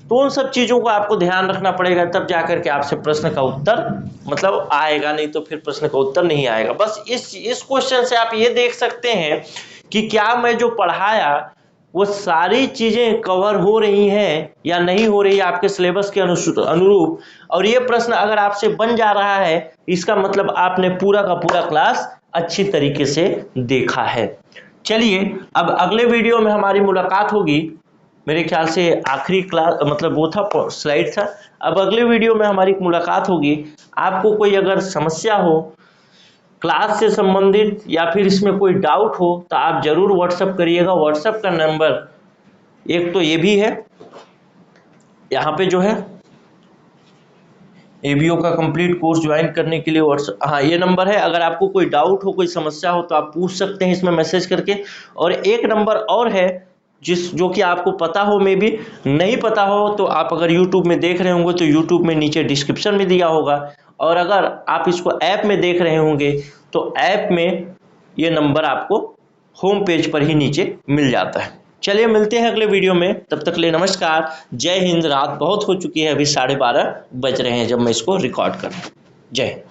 तो उन सब चीज़ों को आपको ध्यान रखना पड़ेगा, तब जाकर के आपसे प्रश्न का उत्तर मतलब आएगा, नहीं तो फिर प्रश्न का उत्तर नहीं आएगा। बस इस क्वेश्चन से आप ये देख सकते हैं कि क्या मैं जो पढ़ाया वो सारी चीज़ें कवर हो रही हैं या नहीं हो रही आपके सिलेबस के अनुरूप। और ये प्रश्न अगर आपसे बन जा रहा है, इसका मतलब आपने पूरा का पूरा क्लास अच्छी तरीके से देखा है। चलिए अब अगले वीडियो में हमारी मुलाकात होगी। मेरे ख्याल से आखिरी क्लास मतलब वो था, स्लाइड था। अब अगले वीडियो में हमारी मुलाकात होगी। आपको कोई अगर समस्या हो क्लास से संबंधित या फिर इसमें कोई डाउट हो तो आप जरूर व्हाट्सएप करिएगा। व्हाट्सएप का नंबर एक तो ये भी है, यहाँ पे जो है एबीओ का कंप्लीट कोर्स ज्वाइन करने के लिए व्हाट्सएप, हाँ ये नंबर है। अगर आपको कोई डाउट हो, कोई समस्या हो तो आप पूछ सकते हैं इसमें मैसेज करके। और एक नंबर और है जो कि आपको पता हो, मे भी नहीं पता हो तो आप अगर यूट्यूब में देख रहे होंगे तो यूट्यूब में नीचे डिस्क्रिप्शन में दिया होगा, और अगर आप इसको ऐप में देख रहे होंगे तो ऐप में ये नंबर आपको होम पेज पर ही नीचे मिल जाता है। चलिए मिलते हैं अगले वीडियो में, तब तक ले नमस्कार, जय हिंद। रात बहुत हो चुकी है, अभी 12:30 बज रहे हैं जब मैं इसको रिकॉर्ड कर रहा हूँ। जय हिंद।